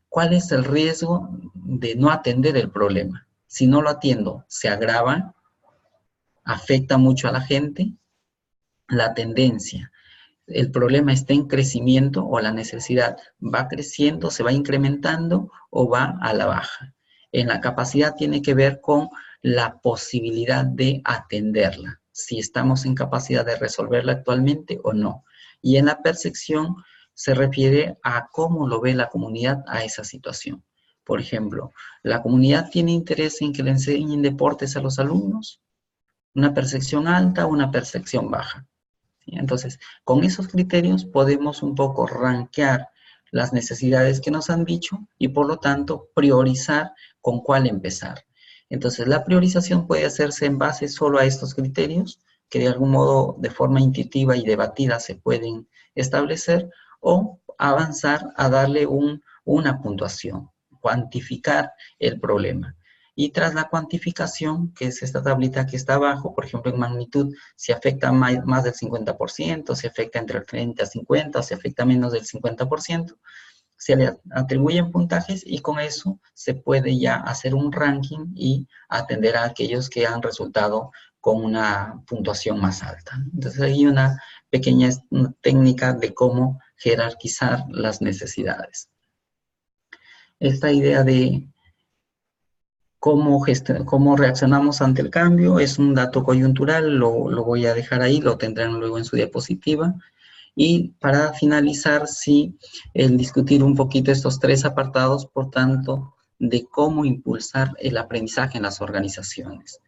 cuál es el riesgo de no atender el problema. Si no lo atiendo, se agrava, afecta mucho a la gente. La tendencia, el problema está en crecimiento o la necesidad va creciendo, se va incrementando o va a la baja. En la capacidad tiene que ver con la posibilidad de atenderla, si estamos en capacidad de resolverla actualmente o no. Y en la percepción se refiere a cómo lo ve la comunidad a esa situación. Por ejemplo, ¿la comunidad tiene interés en que le enseñen deportes a los alumnos? ¿Una percepción alta o una percepción baja? Entonces, con esos criterios podemos un poco rankear las necesidades que nos han dicho y por lo tanto priorizar con cuál empezar. Entonces, la priorización puede hacerse en base solo a estos criterios, que de algún modo de forma intuitiva y debatida se pueden establecer, o avanzar a darle una puntuación, cuantificar el problema. Y tras la cuantificación, que es esta tablita que está abajo, por ejemplo, en magnitud, si afecta más del 50%, si afecta entre el 30 a 50, o si afecta menos del 50%, se le atribuyen puntajes y con eso se puede ya hacer un ranking y atender a aquellos que han resultado con una puntuación más alta. Entonces hay una pequeña técnica de cómo jerarquizar las necesidades. Esta idea de cómo reaccionamos ante el cambio es un dato coyuntural, lo voy a dejar ahí, lo tendrán luego en su diapositiva. Y para finalizar, sí, el discutir un poquito estos tres apartados, por tanto, de cómo impulsar el aprendizaje en las organizaciones.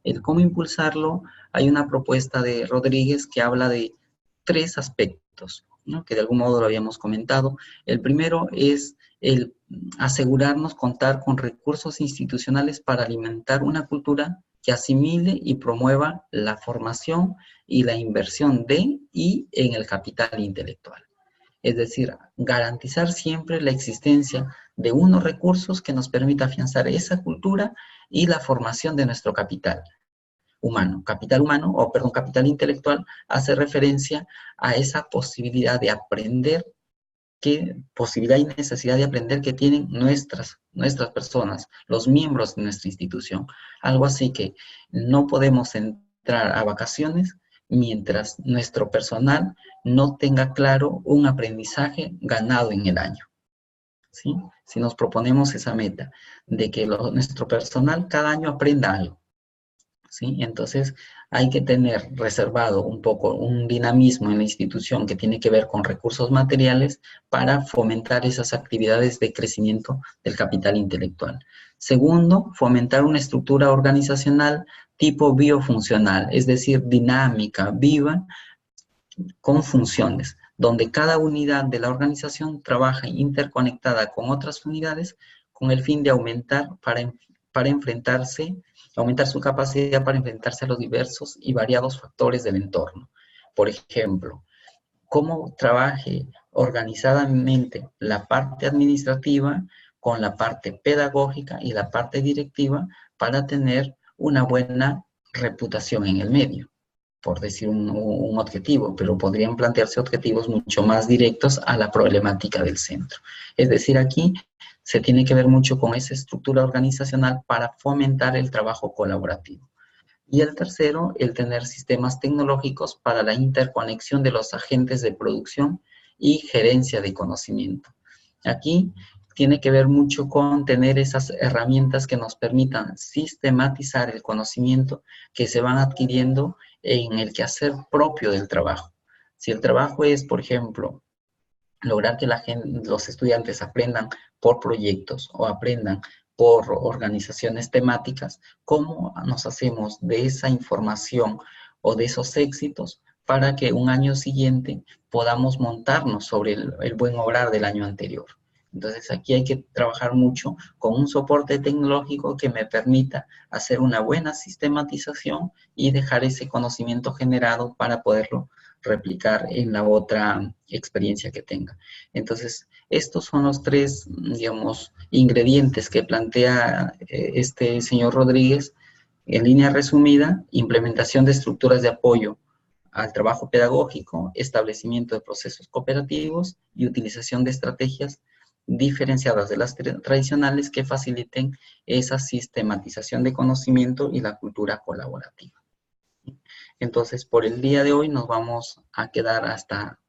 El cómo impulsarlo, hay una propuesta de Rodríguez que habla de tres aspectos, ¿no? Que de algún modo lo habíamos comentado. El primero es el asegurarnos contar con recursos institucionales para alimentar una cultura que asimile y promueva la formación y la inversión de y en el capital intelectual. Es decir, garantizar siempre la existencia de unos recursos que nos permita afianzar esa cultura y la formación de nuestro capital humano. Capital intelectual hace referencia a esa posibilidad de aprender, posibilidad y necesidad de aprender que tienen nuestras personas, los miembros de nuestra institución. Algo así que no podemos entrar a vacaciones mientras nuestro personal no tenga claro un aprendizaje ganado en el año. ¿Sí? Si nos proponemos esa meta de que nuestro personal cada año aprenda algo, ¿sí? Entonces hay que tener reservado un poco un dinamismo en la institución que tiene que ver con recursos materiales para fomentar esas actividades de crecimiento del capital intelectual. Segundo, fomentar una estructura organizacional tipo biofuncional, es decir, dinámica, viva, con funciones, donde cada unidad de la organización trabaja interconectada con otras unidades con el fin de aumentar aumentar su capacidad para enfrentarse a los diversos y variados factores del entorno. Por ejemplo, cómo trabaje organizadamente la parte administrativa con la parte pedagógica y la parte directiva para tener una buena reputación en el medio, por decir un objetivo, pero podrían plantearse objetivos mucho más directos a la problemática del centro. Es decir, aquí se tiene que ver mucho con esa estructura organizacional para fomentar el trabajo colaborativo. Y el tercero, el tener sistemas tecnológicos para la interconexión de los agentes de producción y gerencia de conocimiento. Aquí tiene que ver mucho con tener esas herramientas que nos permitan sistematizar el conocimiento que se van adquiriendo en el quehacer propio del trabajo. Si el trabajo es, por ejemplo, lograr que los estudiantes aprendan por proyectos o aprendan por organizaciones temáticas, ¿cómo nos hacemos de esa información o de esos éxitos para que un año siguiente podamos montarnos sobre el buen obrar del año anterior? Entonces aquí hay que trabajar mucho con un soporte tecnológico que me permita hacer una buena sistematización y dejar ese conocimiento generado para poderlo replicar en la otra experiencia que tenga. Entonces, estos son los tres, digamos, ingredientes que plantea este señor Rodríguez. En línea resumida, implementación de estructuras de apoyo al trabajo pedagógico, establecimiento de procesos cooperativos y utilización de estrategias diferenciadas de las tradicionales que faciliten esa sistematización de conocimiento y la cultura colaborativa. Entonces, por el día de hoy nos vamos a quedar hasta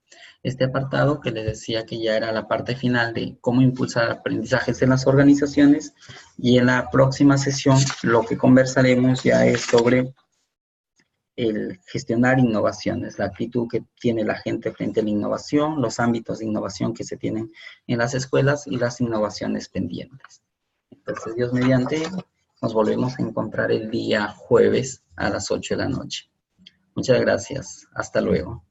este apartado que les decía que ya era la parte final de cómo impulsar aprendizajes en las organizaciones, y en la próxima sesión lo que conversaremos ya es sobre el gestionar innovaciones, la actitud que tiene la gente frente a la innovación, los ámbitos de innovación que se tienen en las escuelas y las innovaciones pendientes. Entonces, Dios mediante, nos volvemos a encontrar el día jueves a las 8 de la noche. Muchas gracias. Hasta luego.